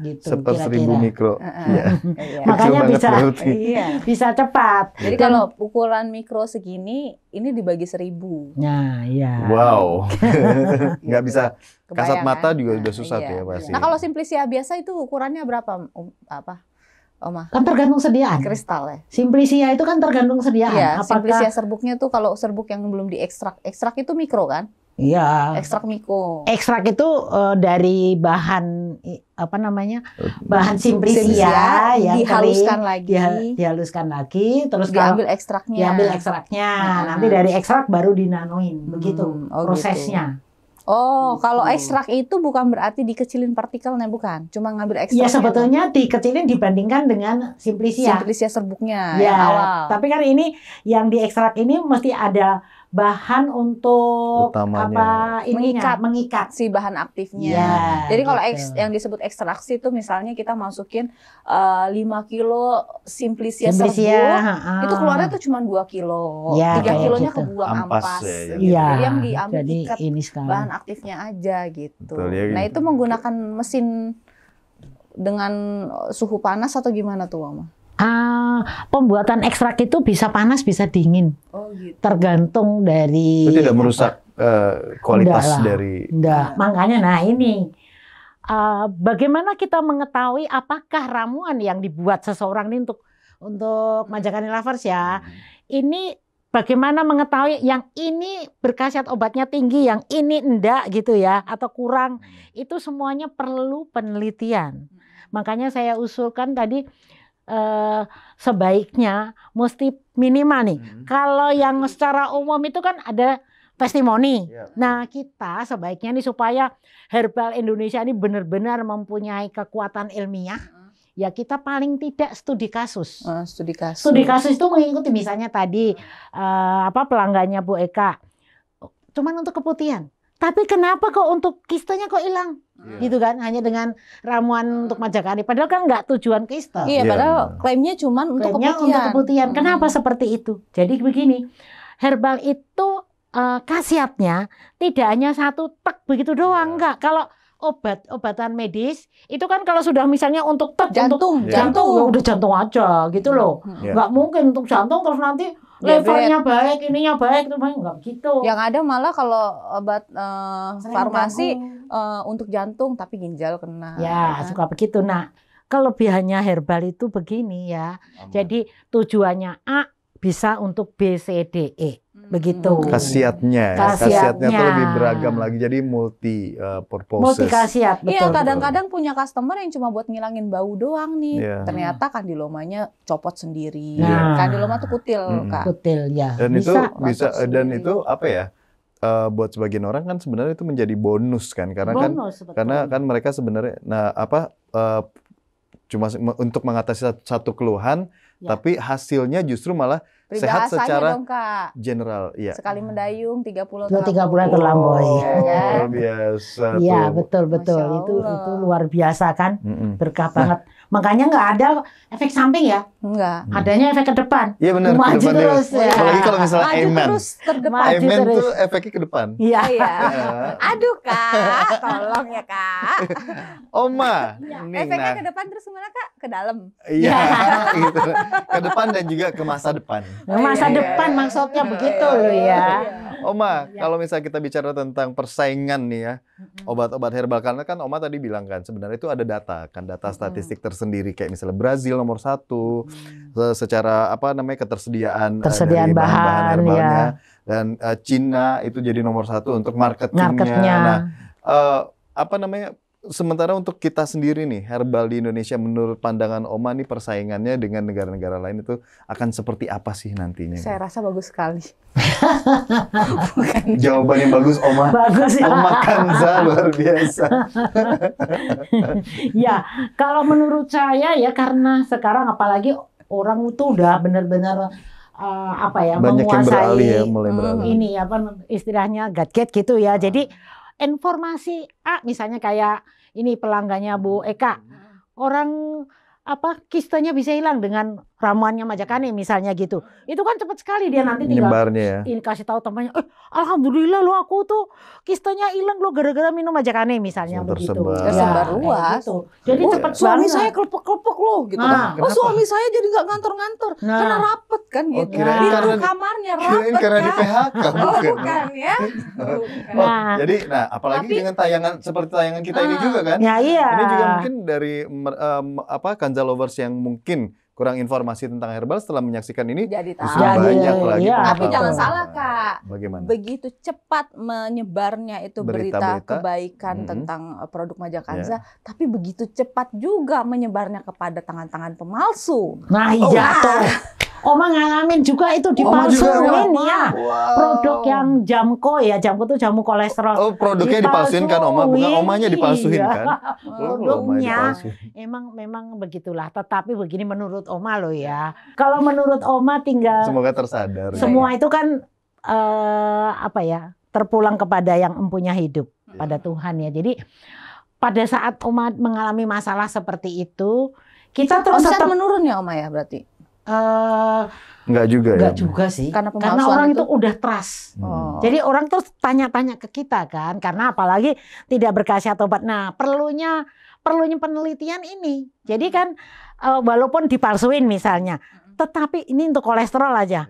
gitu 1/1000 kira-kira. mikro. Iya. Iya. Makanya banget bisa berarti. Iya. bisa cepat. Jadi kalau ukuran mikro segini, ini dibagi 1000. Nah, iya. Wow. Nggak bisa kasat Kebayang, mata kan? juga Nah, udah susah iya. tuh ya pasti. Nah, kalau Simplicia biasa itu ukurannya berapa? Oma? Kan tergantung sediaan. Kristal ya? Simplicia itu kan tergantung sediaan. Iya, Simplicia Apakah serbuknya tuh kalau serbuk yang belum diekstrak, ekstrak itu mikro kan? Iya. Ekstrak miko. Ekstrak itu dari bahan apa namanya? Bahan simplisia Simplisia, yang dihaluskan kering, lagi. dihaluskan lagi, terus Diambil ekstraknya. diambil ekstraknya. Nanti dari ekstrak baru dinanoin, begitu oh prosesnya. Oh, kalau ekstrak itu bukan berarti dikecilin partikelnya, bukan? Cuma ngambil ekstrak. Ya sebetulnya dikecilin dibandingkan dengan simplisia. Simplisia serbuknya Ya, yang awal. tapi kan ini yang diekstrak ini mesti ada bahan untuk Utamanya. mengikat. Si bahan aktifnya. Ya, Jadi kalau gitu. yang disebut ekstraksi itu misalnya kita masukin 5 kilo simplisia serbuk, itu keluarnya tuh cuma 2 kilo. Ya, 3 kayak kilonya gitu. kebuang Ampas ampas. ya, Gitu. Iya. Jadi yang diambil Jadi ikat ini sekarang. bahan aktifnya aja gitu. Betul, ya, Nah, gitu. itu menggunakan mesin dengan suhu panas atau gimana tuh, Mama? Pembuatan ekstrak itu bisa panas bisa dingin, Oh, gitu. tergantung dari. Itu tidak merusak kualitas Enggak lah. dari Enggak. Makanya, nah ini bagaimana kita mengetahui apakah ramuan yang dibuat seseorang ini untuk majakan lovers ya, ini bagaimana mengetahui yang ini berkhasiat obatnya tinggi, yang ini enggak gitu ya, atau kurang, itu semuanya perlu penelitian. Makanya saya usulkan tadi sebaiknya mesti minimal nih. Kalau yang secara umum itu kan ada testimoni. Nah, kita sebaiknya nih supaya herbal Indonesia ini benar-benar mempunyai kekuatan ilmiah, ya kita paling tidak studi kasus. Studi kasus. Studi kasus itu mengikuti misalnya tadi pelanggannya Bu Eka, cuman untuk keputihan. Tapi kenapa kok untuk kistenya kok hilang? Gitu kan, hanya dengan ramuan untuk majakani. Padahal kan nggak tujuan kista. Iya, padahal klaimnya cuma untuk Klaimnya keputihan. untuk keputihan. Kenapa seperti itu? Jadi begini, herbal itu khasiatnya tidak hanya satu tek begitu doang, enggak. Kalau obatan medis itu kan kalau sudah misalnya untuk tek Jantung, untuk jantung ya udah jantung aja gitu loh. Iya. Nggak mungkin untuk jantung terus nanti levernya baik, ininya baik, itu nggak gitu. Yang ada malah kalau obat Sering farmasi ganggu. untuk jantung tapi ginjal kena. Ya, suka begitu. Nah, kelebihannya herbal itu begini ya. Jadi tujuannya A bisa untuk B, C, D, E. Begitu. khasiatnya. Khasiatnya tuh lebih beragam lagi. Jadi multi purposes. Multi khasiat, betul. Iya, kadang-kadang punya customer yang cuma buat ngilangin bau doang nih. Iya. Ternyata kandilomanya copot sendiri. Nah. Kandiloma tuh kutil, Kak. Kutil ya. Dan bisa. itu bisa dan itu apa ya? Buat sebagian orang kan sebenarnya itu menjadi bonus kan karena Bonus, betul. kan mereka sebenarnya cuma untuk mengatasi satu keluhan Ya. tapi hasilnya justru malah sehat Peribahasanya secara dong, Kak. general ya. Sekali mendayung 30 3 bulan terlampaui. Luar biasa Iya, tuh. betul. Masya Itu Allah. luar biasa kan? Mm-mm. Berkah banget. Makanya nggak ada efek samping ya. Enggak. Adanya efek ke depan. Iya benar. Maju ke depan dia. terus, ya. Apalagi kalau misalnya Maju Amen. terus terdepan. Maju Amen terus. tuh efeknya ke depan. Iya. Iya. Ya. Aduh, Kak. Tolong ya, Kak. Oma. Iya. Nih, Efeknya nah. ke depan terus kemana, Kak? Ke dalam. Iya, gitu. Ke depan dan juga ke masa depan. Masa Iya. depan maksudnya begitu loh ya. Oma, Ya. kalau misalnya kita bicara tentang persaingan nih ya, obat-obat herbal, karena kan Oma tadi bilang kan sebenarnya itu ada data kan, data statistik tersendiri kayak misalnya Brazil nomor 1 secara apa namanya ketersediaan Tersediaan dari bahan-bahan bahan, herbalnya, ya. dan Cina itu jadi nomor 1 untuk marketingnya. Marketnya. Nah, apa namanya? Sementara untuk kita sendiri nih, herbal di Indonesia menurut pandangan Oma nih persaingannya dengan negara-negara lain itu akan seperti apa sih nantinya? Saya rasa bagus sekali. Jawaban yang bagus, Oma. Bagus ya. Oma Kanza luar biasa. Ya, kalau menurut saya ya karena sekarang apalagi orang itu udah benar-benar apa ya Banyak yang menguasai beralih ya, mulai beralih. ini apa istilahnya gadget gitu ya. Jadi informasi misalnya kayak ini pelanggannya Bu Eka, orang apa kistanya bisa hilang dengan ramuannya Majakane misalnya gitu. Itu kan cepat sekali dia nanti tinggal Nyebarnya ya. ini kasih tahu temannya, alhamdulillah lo aku tuh kistanya hilang lo gara-gara minum Majakane misalnya begitu. Tersebar. Tersebar kayak luas. gitu. Jadi cepat Suami banget. saya kelepek-kelepek loh gitu Nah, kan. Oh, kenapa? suami saya jadi nggak ngantor-ngantor Nah. karena rapet kan Oh, gitu. kirain Di karena- kamarnya Kirain rapet karena di kan. PHK, Oh, bukan. bukan ya. Bukan. Nah. Jadi, apalagi Tapi- dengan tayangan seperti tayangan kita ini juga kan. Ya iya. Ini juga mungkin dari Kanza lovers yang mungkin kurang informasi tentang herbal, setelah menyaksikan ini Jadi justru tahu. banyak lagi iya. Tapi pengetahuan. jangan salah Kak, Bagaimana? begitu cepat menyebarnya itu berita Berita-berita. kebaikan Mm-mm. tentang produk Majakanza, tapi begitu cepat juga menyebarnya kepada tangan-tangan pemalsu. Nah iya tuh. Oma ngalamin juga itu Oma juga dipalsuin ya? ya. Produk yang Jamko ya, Jamko itu jamu kolesterol. Oh, produknya dipalsuin kan Oma, bukan omanya dipalsuin Iya. kan? Oh, omanya Produknya dipalsuin. memang begitulah. Tetapi begini menurut Oma loh ya. Kalau menurut Oma tinggal Semoga tersadar. semua itu kan terpulang kepada yang empunya hidup, pada Tuhan ya. Jadi pada saat Oma mengalami masalah seperti itu, kita terus Omset tetap menurun ya Oma ya berarti? Enggak juga ya? enggak juga sih. Karena Karena pemalsuan orang itu? itu udah trust. Oh. Jadi orang terus tanya-tanya ke kita kan, karena apalagi tidak berkhasiat obat. Nah, perlunya penelitian ini. Jadi kan walaupun dipalsuin misalnya, tetapi ini untuk kolesterol aja.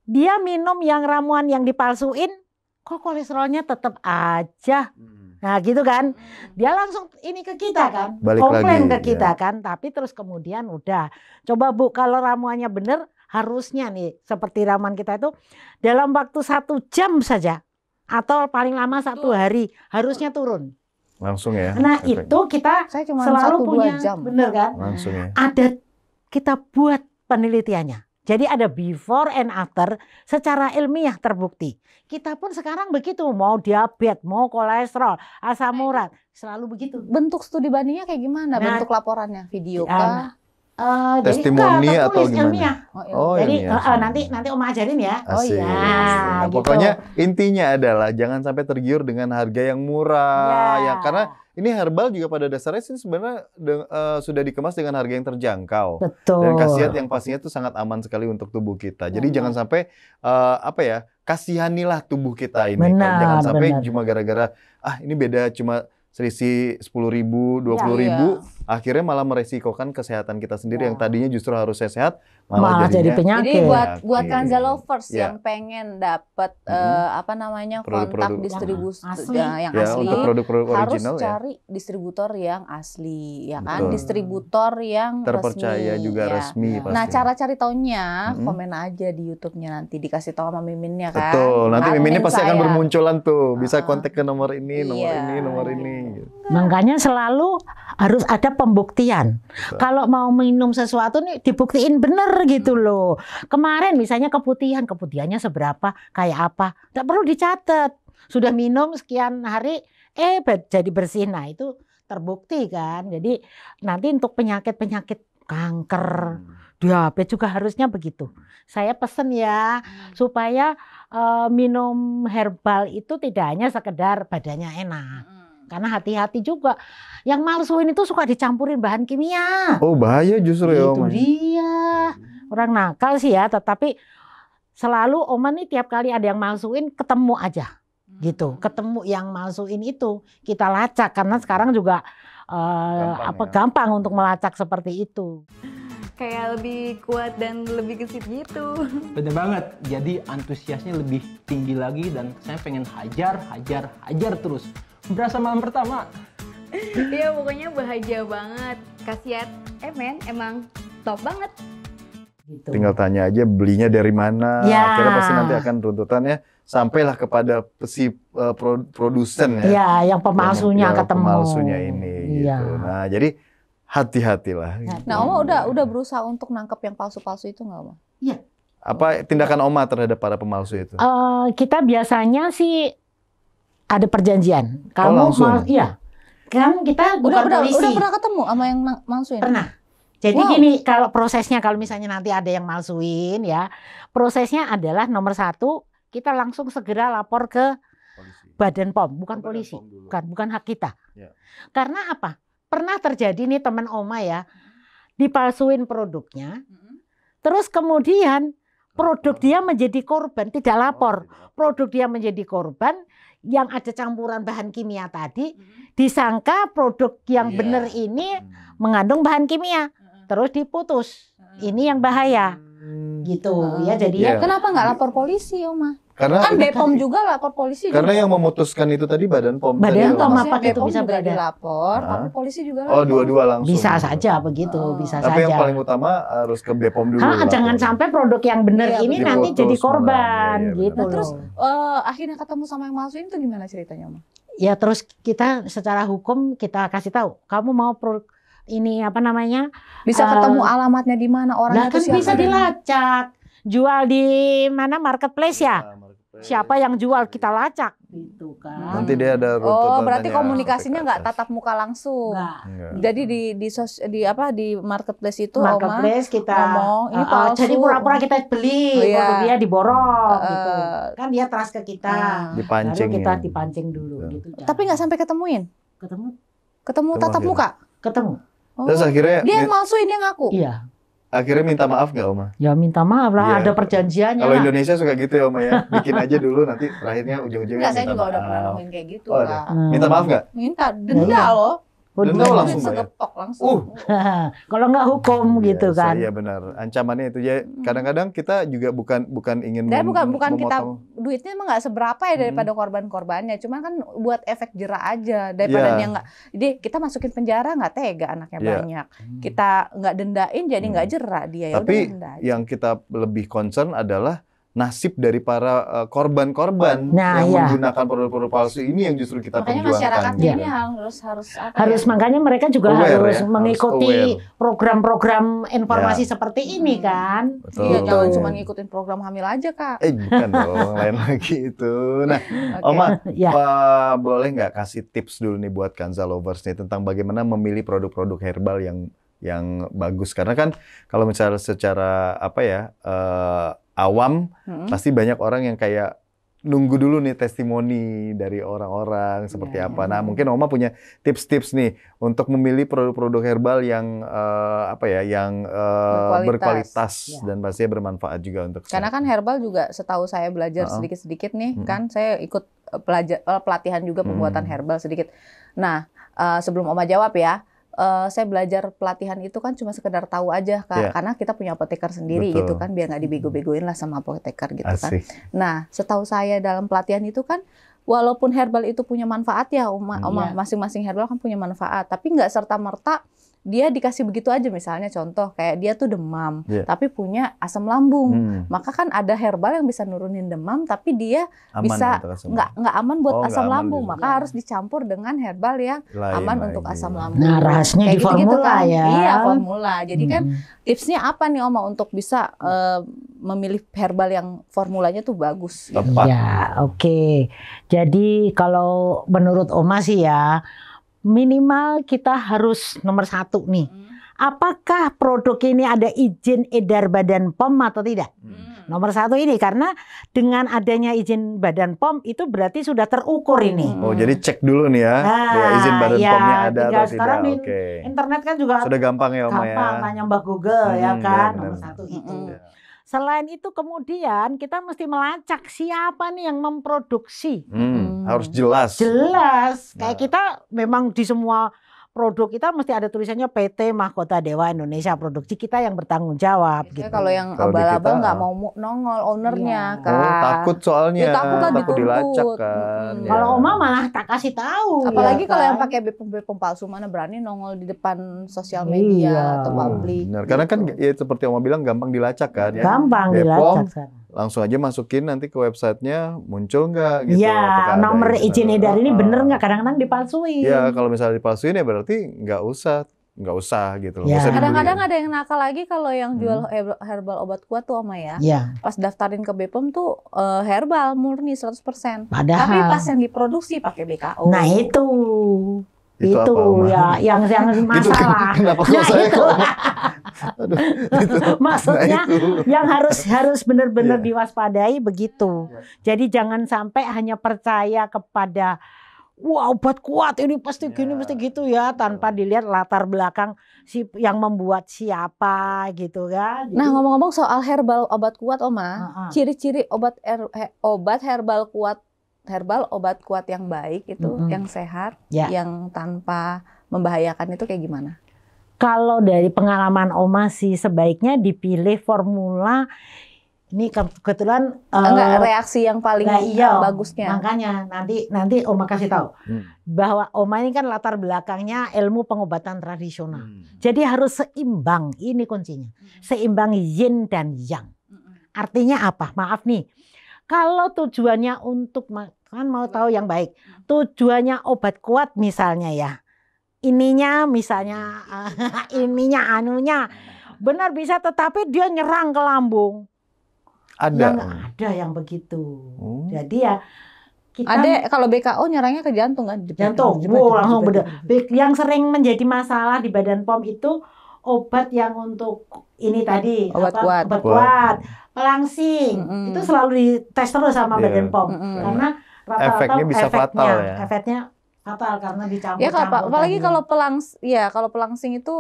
Dia minum yang ramuan yang dipalsuin, kok kolesterolnya tetap aja. Nah gitu kan, dia langsung ini ke kita kan, Balik komplain lagi, ke kita kan, tapi terus kemudian udah, coba Bu kalau ramuannya bener harusnya nih seperti ramuan kita itu dalam waktu 1 jam saja atau paling lama 1 hari harusnya turun. Langsung ya? Nah efek. itu kita Saya cuma selalu 1-2 punya, jam. bener kan? Langsung ya? Ada kita buat penelitiannya. Jadi ada before and after secara ilmiah terbukti. Kita pun sekarang begitu, mau diabetes, mau kolesterol, asam urat, selalu begitu. Bentuk studi bandingnya kayak gimana? Nah, Bentuk laporannya? Video nah, kah? Jadi Testimoni enggak, atau tertulis gimana? ilmiah. Oh, Jadi ilmiah. nanti Om ajarin ya. Asik. iya. Nah, gitu. pokoknya intinya adalah jangan sampai tergiur dengan harga yang murah ya, karena ini herbal juga pada dasarnya sih sebenarnya sudah dikemas dengan harga yang terjangkau. Betul. Dan khasiat yang pastinya itu sangat aman sekali untuk tubuh kita. Jadi jangan sampai kasihanilah tubuh kita ini. Benar, Jangan sampai benar. cuma gara-gara ini beda cuma selisih 10.000, 20.000, akhirnya malah meresikokan kesehatan kita sendiri yang tadinya justru harus sehat, Malah jadi jadinya Jadi penyakit. buat Oke. Kanza lovers Ya. yang pengen dapat kontak Produk-produk distribusi asli. yang ya asli, untuk produk-produk harus original ya. cari distributor yang asli, ya kan? Betul. Distributor yang Terpercaya resmi, juga ya. resmi pasti. Nah, cara cari taunya Mm-mm. komen aja di YouTube-nya nanti dikasih tahu sama Miminnya kan. Betul, nanti Admin Miminnya pasti akan saya. bermunculan tuh. Bisa Ah. kontak ke nomor ini, nomor Iya. ini, nomor ini. Makanya selalu harus ada pembuktian. Kalau mau minum sesuatu nih dibuktiin bener gitu loh. Kemarin misalnya keputihannya seberapa, kayak apa, tidak perlu dicatat. Sudah minum sekian hari, jadi bersih. Nah itu terbukti kan. Jadi nanti untuk penyakit-penyakit kanker, diabetes juga harusnya begitu. Saya pesen ya supaya minum herbal itu tidak hanya sekedar badannya enak. Karena hati-hati juga. Yang malsuin itu suka dicampurin bahan kimia. Oh bahaya justru ya Itu Om. dia. Orang nakal sih ya, tetapi selalu Oma nih tiap kali ada yang malsuin ketemu aja. Gitu. Ketemu yang malsuin itu kita lacak karena sekarang juga gampang untuk melacak seperti itu. Kayak lebih kuat dan lebih gesit gitu. Bener banget, jadi antusiasnya lebih tinggi lagi dan saya pengen hajar terus. Berasa malam pertama. Iya pokoknya bahagia banget. Khasiat men emang top banget. Gitu. Tinggal tanya aja belinya dari mana. Ya. Akhirnya pasti nanti akan runtutannya sampailah kepada si produsen ya. Iya, yang pemalsunya Yang ketemu. Pemalsunya ini Iya. gitu. Nah, jadi hati-hatilah. Nah, Oma udah berusaha untuk nangkep yang palsu-palsu itu nggak, Oma? Apa tindakan Oma terhadap para pemalsu itu? Kita biasanya sih ada perjanjian. Kamu langsung? iya. Kan kita bukan polisi. Udah pernah ketemu sama yang malsuin? Pernah. Jadi Wow. gini, kalau prosesnya kalau misalnya nanti ada yang malsuin ya, prosesnya adalah nomor 1 kita langsung segera lapor ke Badan POM, bukan polisi, bukan hak kita. Ya. Karena apa? Pernah terjadi nih teman Oma ya, dipalsuin produknya, terus kemudian produk dia menjadi korban, tidak lapor. Produk dia menjadi korban yang ada campuran bahan kimia tadi, disangka produk yang benar ini mengandung bahan kimia, terus diputus. Ini yang bahaya, gitu ya. Jadi Iya. Kenapa nggak lapor polisi, Oma? Karena Kan BPOM juga lapor polisi karena juga. yang memutuskan itu tadi Badan POM tadi. Badan ya, POM Mas. apa itu BPOM bisa juga beredar? dilapor, Ah. tapi polisi juga Oh, lapor. dua-dua langsung. Bisa saja begitu, bisa Tapi yang saja. paling utama harus ke BPOM dulu. Jangan lapor. sampai produk yang benar Iya, ini betul. nanti Diputus jadi malah. korban Iya, iya, gitu Nah, terus loh. akhirnya ketemu sama yang malsuin itu gimana ceritanya, Oma? Ya terus kita secara hukum kita kasih tahu, kamu mau ini apa namanya? Bisa ketemu alamatnya di mana, Lah orangnya kan itu siapa? bisa dilacak. Jual di mana marketplace ya? Nah, marketplace. Siapa yang jual kita lacak gitu kan. Nanti dia ada Oh, runtutannya berarti sampai komunikasinya ke nggak atas. tatap muka langsung. Enggak. Enggak. Jadi di marketplace itu Marketplace kita ngomong, ini palsu. jadi pura-pura kita beli, Oh, iya. produk dia diborong gitu. Eh, Kan dia trust ke kita. Dipancing Lalu kita ya. dipancing dulu Ya. gitu. tapi nggak sampai ketemuin, ketemu ketemu Ketemu tatap akhirnya. muka. ketemu. Oh. Terus akhirnya Dia yang malsuin, dia ngaku. Iya. akhirnya minta maaf nggak Oma? Ya minta maaf lah, Iya. ada perjanjiannya Kalau lah. Indonesia suka gitu ya Oma ya, bikin aja dulu nanti terakhirnya ujung-ujungnya Enggak, saya minta juga udah pernah maaf. nemuin kayak gitu, Oh, Kak. Minta maaf nggak? Minta denda Iya. loh. Denda Udah. langsung bayar. segepok langsung. Kalau nggak hukum gitu Biasa, kan. Iya benar. Ancamannya itu ya. Kadang-kadang kita juga bukan ingin Dan bukan kita memotong. duitnya emang nggak seberapa ya daripada korban-korbannya, cuman kan buat efek jerah aja daripada Iya. dia nggak. Jadi kita masukin penjara nggak tega, anaknya Iya. banyak. Kita nggak dendain jadi nggak jerah dia, ya udah Tapi denda aja. yang kita lebih concern adalah nasib dari para korban-korban Nah, yang iya. menggunakan produk-produk palsu ini yang justru kita Makanya masyarakat perjuangkan. ini harus apa Harus ya? makanya mereka juga Aware harus ya, harus mengikuti aware. program-program informasi Ya. seperti ini kan. Betul. Iya, jangan Betul. cuma ngikutin program hamil aja, Kak. Bukan dong, lain lagi itu. Nah, Oke. Oma, Ya. boleh nggak kasih tips dulu nih buat Kanza lovers nih tentang bagaimana memilih produk-produk herbal yang bagus? Karena kan kalau misalnya secara apa ya awam pasti banyak orang yang kayak nunggu dulu nih testimoni dari orang-orang seperti Iya, apa. iya. Nah, mungkin Oma punya tips-tips nih untuk memilih produk-produk herbal yang yang berkualitas Ya. dan pastinya bermanfaat juga untuk Karena kan herbal juga setahu saya belajar sedikit-sedikit nih, kan saya ikut pelatihan juga pembuatan herbal sedikit. Nah, sebelum Oma jawab ya, saya belajar pelatihan itu kan cuma sekedar tahu aja, Kak. Iya. Karena kita punya apoteker sendiri Betul. gitu kan, biar nggak dibego-begoin lah sama apoteker gitu kan. Asik. Nah, setahu saya dalam pelatihan itu kan, walaupun herbal itu punya manfaat ya, Oma, Iya. masing-masing herbal kan punya manfaat, tapi nggak serta-merta dia dikasih begitu aja. Misalnya contoh kayak dia tuh demam, Iya. tapi punya asam lambung. Maka Maka kan ada herbal yang bisa nurunin demam, tapi dia aman bisa untuk asam nggak aman buat Oh, asam nggak aman lambung. gitu. Maka harus dicampur dengan herbal yang lain aman lagi. untuk asam lambung. Nah, rahasianya Kayak di gitu-gitu formula kan. ya. Iya, formula. Jadi kan Mm. tipsnya apa nih Oma untuk bisa memilih herbal yang formulanya tuh bagus? Gitu. Tepat. Ya, oke. Jadi kalau menurut Oma sih ya, minimal kita harus nomor 1 nih. Apakah produk ini ada izin edar Badan POM atau tidak? Nomor 1 ini, karena dengan adanya izin Badan POM itu berarti sudah terukur ini. Oh, jadi cek dulu nih ya, Nah, ya izin badan ya, POM-nya ada tinggal atau sekarang tidak. di Oke. Internet kan juga Sudah gampang ya, Oma ya. gampang, tanya Mbak Google ya Hmm, kan. iya, Nomor benar. 1 itu. Mm-mm. Ya. Selain itu kemudian kita mesti melacak siapa nih yang memproduksi. Harus jelas. Jelas, kayak Nah. kita memang di semua produk kita mesti ada tulisannya PT Mahkota Dewa Indonesia Produksi, kita yang bertanggung jawab Biasanya gitu. kalau yang Kalau di abal-abal kita, nggak mau nongol ownernya, Iya. Kak. Oh, takut soalnya. Ya, takut lah dituntut. dilacak kan. Mm-mm. Ya. Kalau Oma malah tak kasih tahu. Apalagi ya kalau yang kan? pakai BPOM palsu, mana berani nongol di depan sosial Iya. media atau publik. Benar. Karena kan gitu. ya seperti Oma bilang gampang dilacak kan ya. Gampang BPOM, dilacak sekarang. Langsung aja masukin nanti ke websitenya muncul nggak gitu. Iya, apakah ada nomor izin edar ini bener nggak? Ah. Kadang-kadang dipalsuin. Ya, kalau misalnya dipalsuin ya berarti nggak usah gitu loh. Ya. Nggak usah dibeli. Kadang-kadang ada yang nakal lagi kalau yang jual herbal obat kuat tuh Oma ya. Iya, Pas daftarin ke BPOM tuh herbal murni 100%. Tapi padahal. pas yang diproduksi pakai BKO. Nah itu Itu apa, Oma? ya yang Gitu, masalah. kenapa kok Nah, saya itu. kok? Aduh, itu. Maksudnya Nah, itu. yang harus benar-benar Iya. diwaspadai begitu. Jadi jangan sampai hanya percaya kepada wah obat kuat ini pasti gini Ya. pasti gitu ya, tanpa dilihat latar belakang si yang membuat siapa gitu kan. Nah, Jadi, ngomong-ngomong soal herbal obat kuat Oma, Heeh. ciri-ciri obat herbal kuat, herbal obat kuat yang baik itu, Mm-mm. yang sehat, Ya. yang tanpa membahayakan itu kayak gimana? kalau dari pengalaman Oma sih sebaiknya dipilih formula Ini kebetulan Enggak, reaksi yang paling nah iya, bagusnya. makanya nanti Oma kasih tahu bahwa Oma ini kan latar belakangnya ilmu pengobatan tradisional. Jadi harus seimbang, ini kuncinya. Seimbang yin dan yang. Artinya apa? Maaf nih. Kalau tujuannya untuk kan mau tahu yang baik. Tujuannya obat kuat misalnya ya. Ininya misalnya ininya anunya benar bisa, tetapi dia nyerang ke lambung. Ada. Yang ada yang begitu. Jadi ya kita Ada kalau BKO nyerangnya ke jantung kan? jantung, langsung beda. Yang sering menjadi masalah di Badan POM itu obat yang untuk ini tadi Obat kuat. obat kuat, pelangsing itu selalu dites terus sama Iya. Badan POM karena rata-rata Efeknya bisa fatal ya. efeknya fatal karena dicampur. Ya apalagi kalau kalau pelangsing itu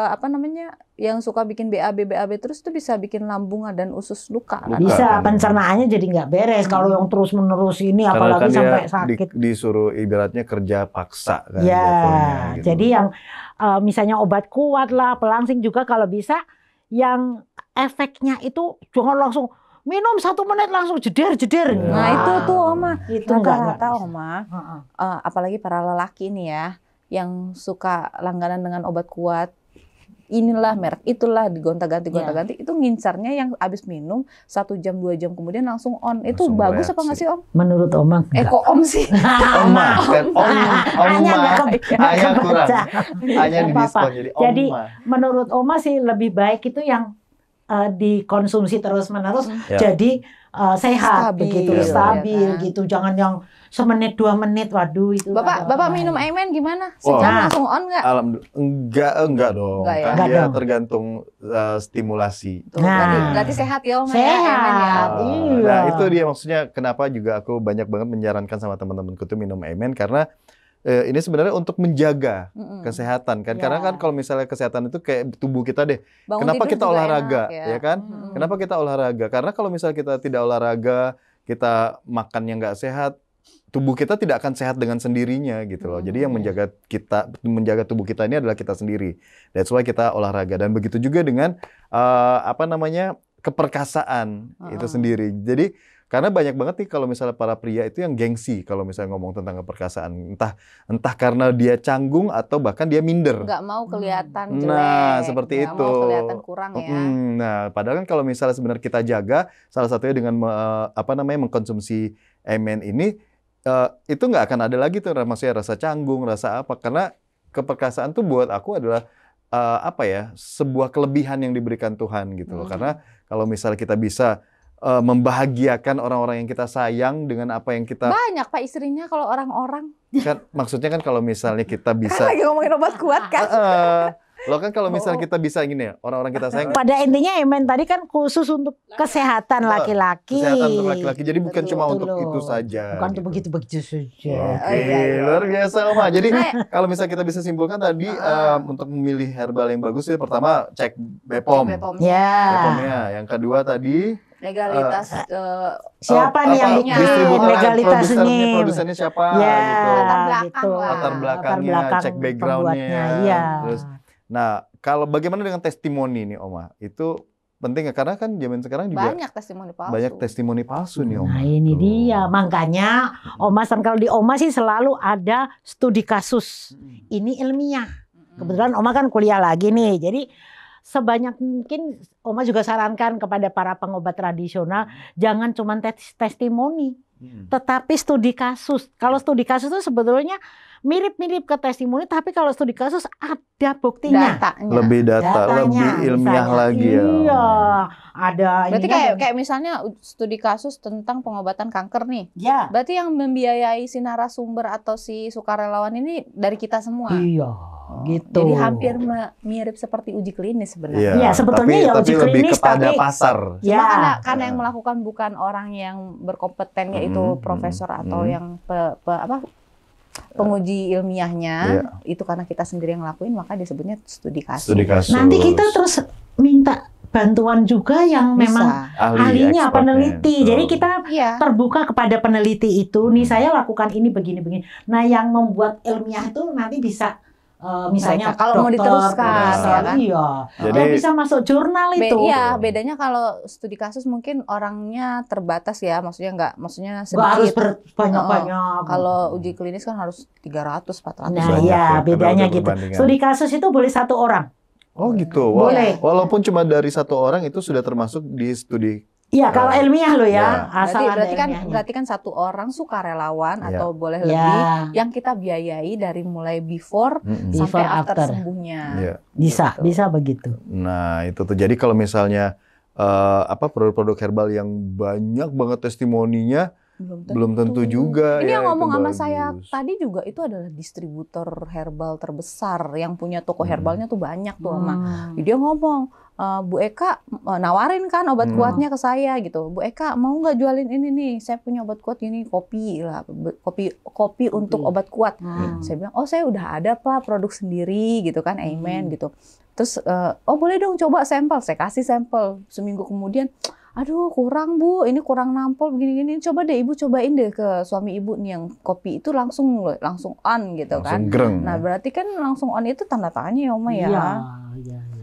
apa namanya yang suka bikin BAB terus itu bisa bikin lambung dan usus luka kan? bisa kan. pencernaannya jadi nggak beres kalau yang terus menerus ini Karena apalagi kan dia sampai sakit. disuruh ibaratnya kerja paksa kan Ya, jatuhnya, gitu. jadi yang misalnya obat kuat lah, pelangsing juga kalau bisa yang efeknya itu jangan langsung minum 1 menit langsung jeder. Nah itu tuh Oma, itu rata-rata bisa. Oma, Heeh. apalagi para lelaki nih ya, yang suka langganan dengan obat kuat, inilah merek itulah digonta-ganti, itu ngincarnya yang abis minum 1 jam 2 jam kemudian langsung on. Itu Langsung bagus reaksi. apa nggak sih Om? Menurut Oma. Kok Om sih? Oma kan Hanya nggak Hanya kurang. kebaca. Hanya Nggak di apa-apa. diskon jadi Jadi, Oma. Menurut Oma sih lebih baik itu yang dikonsumsi terus-menerus Ya. jadi sehat Stabil, begitu, ya stabil kan? gitu. Jangan yang 1 menit 2 menit, waduh itu. Bapak agak minum bahaya. Emen gimana? Wah. Sejam Nah. langsung on nggak? Alhamdulillah enggak dong. Enggak ya? Kan Enggak dia dong. tergantung stimulasi. Tuh, Nah. berarti sehat ya Om ya, Emen ya. Sehat, iya. Nah, itu dia maksudnya kenapa juga aku banyak banget menyarankan sama teman-temanku tuh minum Emen karena ini sebenarnya untuk menjaga kesehatan kan. Ya. Karena kan kalau misalnya kesehatan itu kayak tubuh kita deh. Bangun Kenapa tidur kita juga olahraga, enak, ya kan? Kenapa kita olahraga? Karena kalau misalnya kita tidak olahraga, kita makan yang nggak sehat, tubuh kita tidak akan sehat dengan sendirinya gitu loh. Jadi yang menjaga tubuh kita ini adalah kita sendiri. That's why kita olahraga. Dan begitu juga dengan keperkasaan itu sendiri. Jadi karena banyak banget nih kalau misalnya para pria itu yang gengsi kalau misalnya ngomong tentang keperkasaan. Entah karena dia canggung atau bahkan dia minder. Nggak mau kelihatan jelek. Nah, seperti nggak itu. mau kelihatan kurang ya. Nah, padahal kan kalau misalnya sebenarnya kita jaga, salah satunya dengan mengkonsumsi Emen ini, itu nggak akan ada lagi tuh maksudnya rasa canggung, rasa apa. Karena keperkasaan tuh buat aku adalah sebuah kelebihan yang diberikan Tuhan gitu loh. Karena kalau misalnya kita bisa membahagiakan orang-orang yang kita sayang dengan apa yang kita Banyak Pak istrinya kalau orang-orang. kan maksudnya kan kalau misalnya kita Kan bisa lagi ngomongin obat kuat kan. lo kan kalau misalnya kita bisa gini ya orang-orang kita sayang Pada intinya Emen tadi kan khusus untuk kesehatan laki-laki. kesehatan untuk laki-laki jadi bukan Betul cuma untuk loh. itu saja Bukan gitu. untuk begitu-begitu saja. Oke, luar biasa Oma. Jadi kalau misalnya kita bisa simpulkan tadi untuk memilih herbal yang bagus ya pertama cek BPOM. Ya. BPOM-nya. Yang kedua tadi Legalitas Siapa nih yang bikin distributor, legalitasnya? produsennya siapa Ya, gitu. Latar belakang gitu. lah. Latar belakangnya, belakang cek background-nya. pembuatnya, iya. Terus, nah, kalau bagaimana dengan testimoni nih Oma? Itu penting ya karena kan zaman sekarang juga banyak testimoni palsu. banyak testimoni palsu nih Oma. Nah ini Tuh. dia, makanya Oma kalau di Oma sih selalu ada studi kasus. Ini ilmiah. Kebetulan Oma kan kuliah lagi nih, jadi sebanyak mungkin Oma juga sarankan kepada para pengobat tradisional jangan cuma testimoni, tetapi studi kasus. Kalau studi kasus itu sebetulnya mirip-mirip ke testimoni, tapi kalau studi kasus ada buktinya. Datanya. Lebih data, Datanya, lebih ilmiah misalnya. lagi ya. Iya, ada. Berarti ininya. kayak misalnya studi kasus tentang pengobatan kanker nih. Ya. Berarti yang membiayai si narasumber atau si sukarelawan ini dari kita semua. Iya, gitu. Jadi hampir mirip seperti uji klinis sebenarnya. Iya, sebetulnya ya tapi uji lebih klinis, kepada tapi- pasar. Ya. Cuma karena yang melakukan bukan orang yang berkompeten yaitu profesor atau yang penguji ilmiahnya, itu karena kita sendiri yang ngelakuin maka disebutnya studi kasus. Studi kasus. Nanti kita terus minta bantuan juga yang Bisa. memang ahlinya, expertnya. peneliti. Betul. Jadi kita Iya. terbuka kepada peneliti itu. Nih saya lakukan ini begini-begini. Nah yang membuat ilmiah itu nanti bisa misalnya Mereka kalau mau dokter, diteruskan, profesor, ya kan? iya. Jadi Dan bisa masuk jurnal itu. Iya, bedanya kalau studi kasus mungkin orangnya terbatas ya, maksudnya Nggak sedikit. harus banyak-banyak. Kalau uji klinis kan harus 300, 400. Nah Banyak iya, ya, karena bedanya ada gitu. perbandingan. Studi kasus itu boleh 1 orang. Oh gitu. Boleh. Walaupun cuma dari 1 orang itu sudah termasuk di studi. Iya, kalau ilmiah loh Ya. ya, asal ada Berarti kan 1 orang sukarelawan Iya. atau boleh Ya. lebih yang kita biayai dari mulai before sampai Before, after after. sembuhnya. Iya. bisa begitu. Nah itu tuh. Jadi kalau misalnya produk-produk herbal yang banyak banget testimoninya, belum tentu juga. Ini ya, yang ngomong itu sama bagus. saya tadi juga itu adalah distributor herbal terbesar yang punya toko herbalnya tuh banyak tuh Oma. Jadi dia ngomong, Bu Eka nawarin kan obat kuatnya ke saya gitu. Bu Eka mau nggak jualin ini nih? Saya punya obat kuat ini, kopi lah, kopi untuk obat kuat. Saya bilang, oh saya udah ada Pak produk sendiri gitu kan, Amen gitu. Terus, oh boleh dong coba sampel. Saya kasih sampel. Seminggu kemudian, aduh kurang Bu, ini kurang nampol begini-gini. Coba deh Ibu cobain deh ke suami Ibu nih yang kopi itu langsung on gitu Langsung kan. greng. Nah berarti kan langsung on itu tanda tanya ya Oma ya. Iya.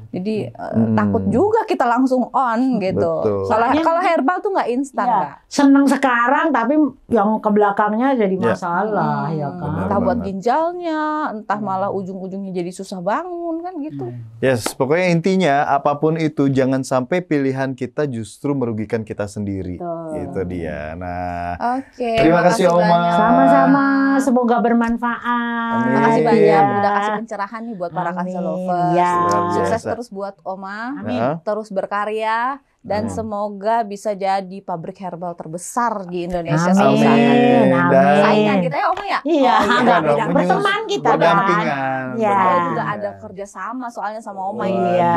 Jadi takut juga kita langsung on gitu. Betul. Kalau herbal tuh nggak instan Iya. Kak. Seneng sekarang tapi yang ke belakangnya jadi masalah ya kan. Benar Entah buat banget. ginjalnya, entah malah ujung-ujungnya jadi susah bangun kan gitu. Yes, pokoknya intinya apapun itu jangan sampai pilihan kita justru merugikan kita sendiri. Itu dia. Nah, Oke. Terima kasih, Oma. banyak. Sama-sama, semoga bermanfaat. Amin. Makasih Iya. banyak udah kasih pencerahan nih buat para Amin. Kanza lovers. Ya. Luar Sukses biasa. terus buat Oma. Amin. Nah, Terus berkarya dan Amin. semoga bisa jadi pabrik herbal terbesar di Indonesia. Amin. suatu saat nanti. Amin. Saingan kita ya Oma ya? Iya, Oh, iya. enggak dong, beda. menyusul. Berteman kita kan. Berdampingan. Ya. Saya juga berdampingan. ada kerjasama soalnya sama Oma Waduh. ini. Iya.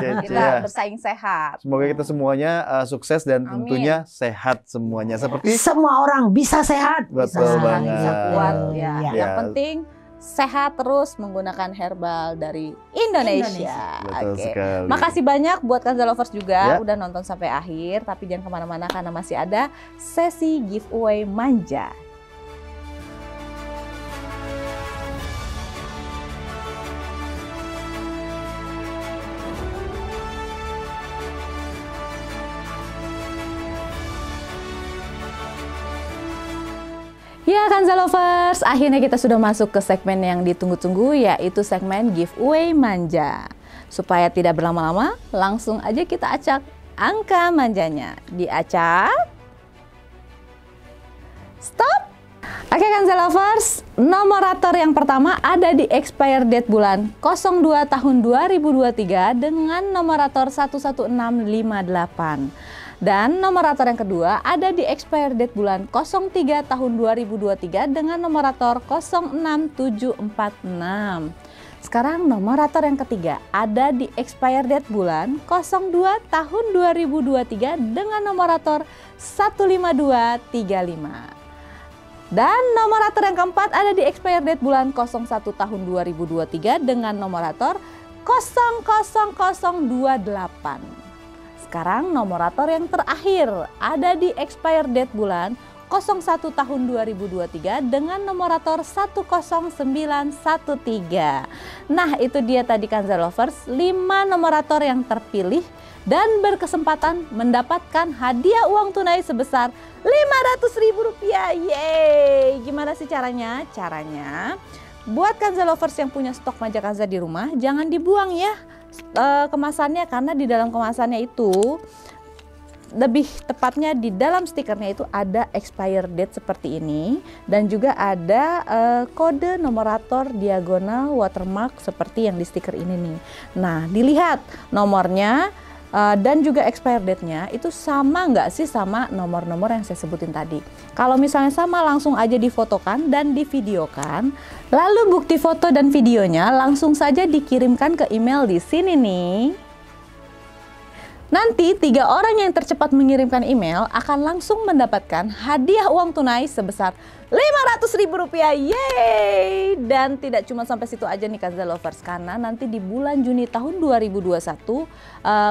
Kece Kita ya. bersaing sehat. Semoga kita semuanya sukses dan Amin. tentunya sehat semuanya. Seperti Semua orang bisa sehat. Betul bisa banget. Bisa kuat ya. Iya. Yang Ya. penting sehat terus menggunakan herbal dari Indonesia. betul Oke. sekali. Makasih banyak buat Kanza lovers juga Ya. udah nonton sampai akhir. Tapi jangan kemana-mana karena masih ada sesi giveaway manja. Ya Kanza lovers, akhirnya kita sudah masuk ke segmen yang ditunggu-tunggu, yaitu segmen giveaway manja. Supaya tidak berlama-lama, langsung aja kita acak angka manjanya. Diacak. Stop. Oke Kanza lovers, nomorator yang pertama ada di expire date bulan 02 tahun 2023 dengan nomorator 11658. Dan nomorator yang kedua ada di expire date bulan 03 tahun 2023 dengan nomorator 06746. Sekarang nomorator yang ketiga ada di expire date bulan 02 tahun 2023 dengan nomorator 15235. Dan nomorator yang keempat ada di expire date bulan 01 tahun 2023 dengan nomorator 00028. Sekarang nomorator yang terakhir ada di expire date bulan 01 tahun 2023 dengan nomorator 10913. Nah itu dia tadi Kanza lovers, 5 nomorator yang terpilih dan berkesempatan mendapatkan hadiah uang tunai sebesar Rp500.000. Yeay! Gimana sih caranya? Caranya buat Kanza lovers yang punya stok manja Kanza di rumah, jangan dibuang ya kemasannya, karena di dalam kemasannya itu, lebih tepatnya di dalam stikernya itu ada expire date seperti ini, dan juga ada kode nomorator diagonal watermark seperti yang di stiker ini nih. Nah dilihat nomornya dan juga expire date-nya itu sama nggak sih sama nomor-nomor yang saya sebutin tadi. Kalau misalnya sama, langsung aja difotokan dan divideokan. Lalu bukti foto dan videonya langsung saja dikirimkan ke email di sini nih. Nanti 3 orang yang tercepat mengirimkan email akan langsung mendapatkan hadiah uang tunai sebesar Rp500.000. Yeay! Dan tidak cuma sampai situ aja nih Kanza lovers, karena nanti di bulan Juni tahun 2021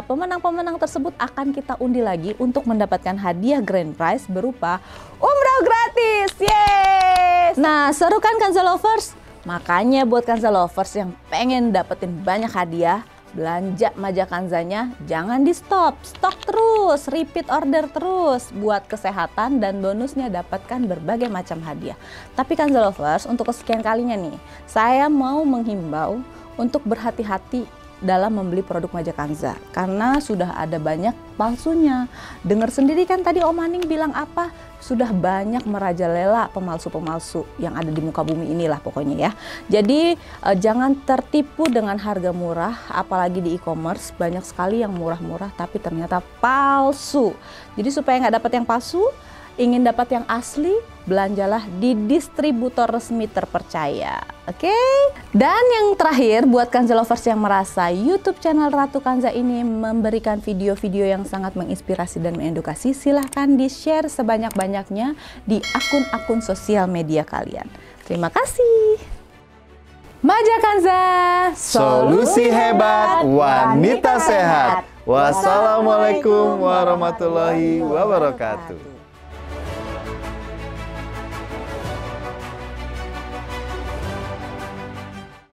pemenang-pemenang tersebut akan kita undi lagi untuk mendapatkan hadiah grand prize berupa umroh gratis. Yeay! Nah seru kan Kanza lovers? Makanya buat Kanza lovers yang pengen dapetin banyak hadiah, belanja Maja Kanzanya jangan di stop, stok terus, repeat order terus buat kesehatan dan bonusnya dapatkan berbagai macam hadiah. Tapi Kanza lovers, untuk kesekian kalinya nih, saya mau menghimbau untuk berhati-hati dalam membeli produk Maja Kanza karena sudah ada banyak palsunya. Dengar sendiri kan tadi Om Aning bilang apa? Sudah banyak merajalela pemalsu-pemalsu yang ada di muka bumi inilah pokoknya ya. Jadi jangan tertipu dengan harga murah, apalagi di e-commerce banyak sekali yang murah-murah tapi ternyata palsu. Jadi supaya nggak dapat yang palsu, ingin dapat yang asli, belanjalah di distributor resmi terpercaya. Oke? Dan yang terakhir, buat Kanza lovers yang merasa YouTube channel Ratu Kanza ini memberikan video-video yang sangat menginspirasi dan mengedukasi, silahkan di-share sebanyak-banyaknya di akun-akun sosial media kalian. Terima kasih. Maja Kanza, Solusi hebat wanita sehat. Wassalamualaikum warahmatullahi wabarakatuh.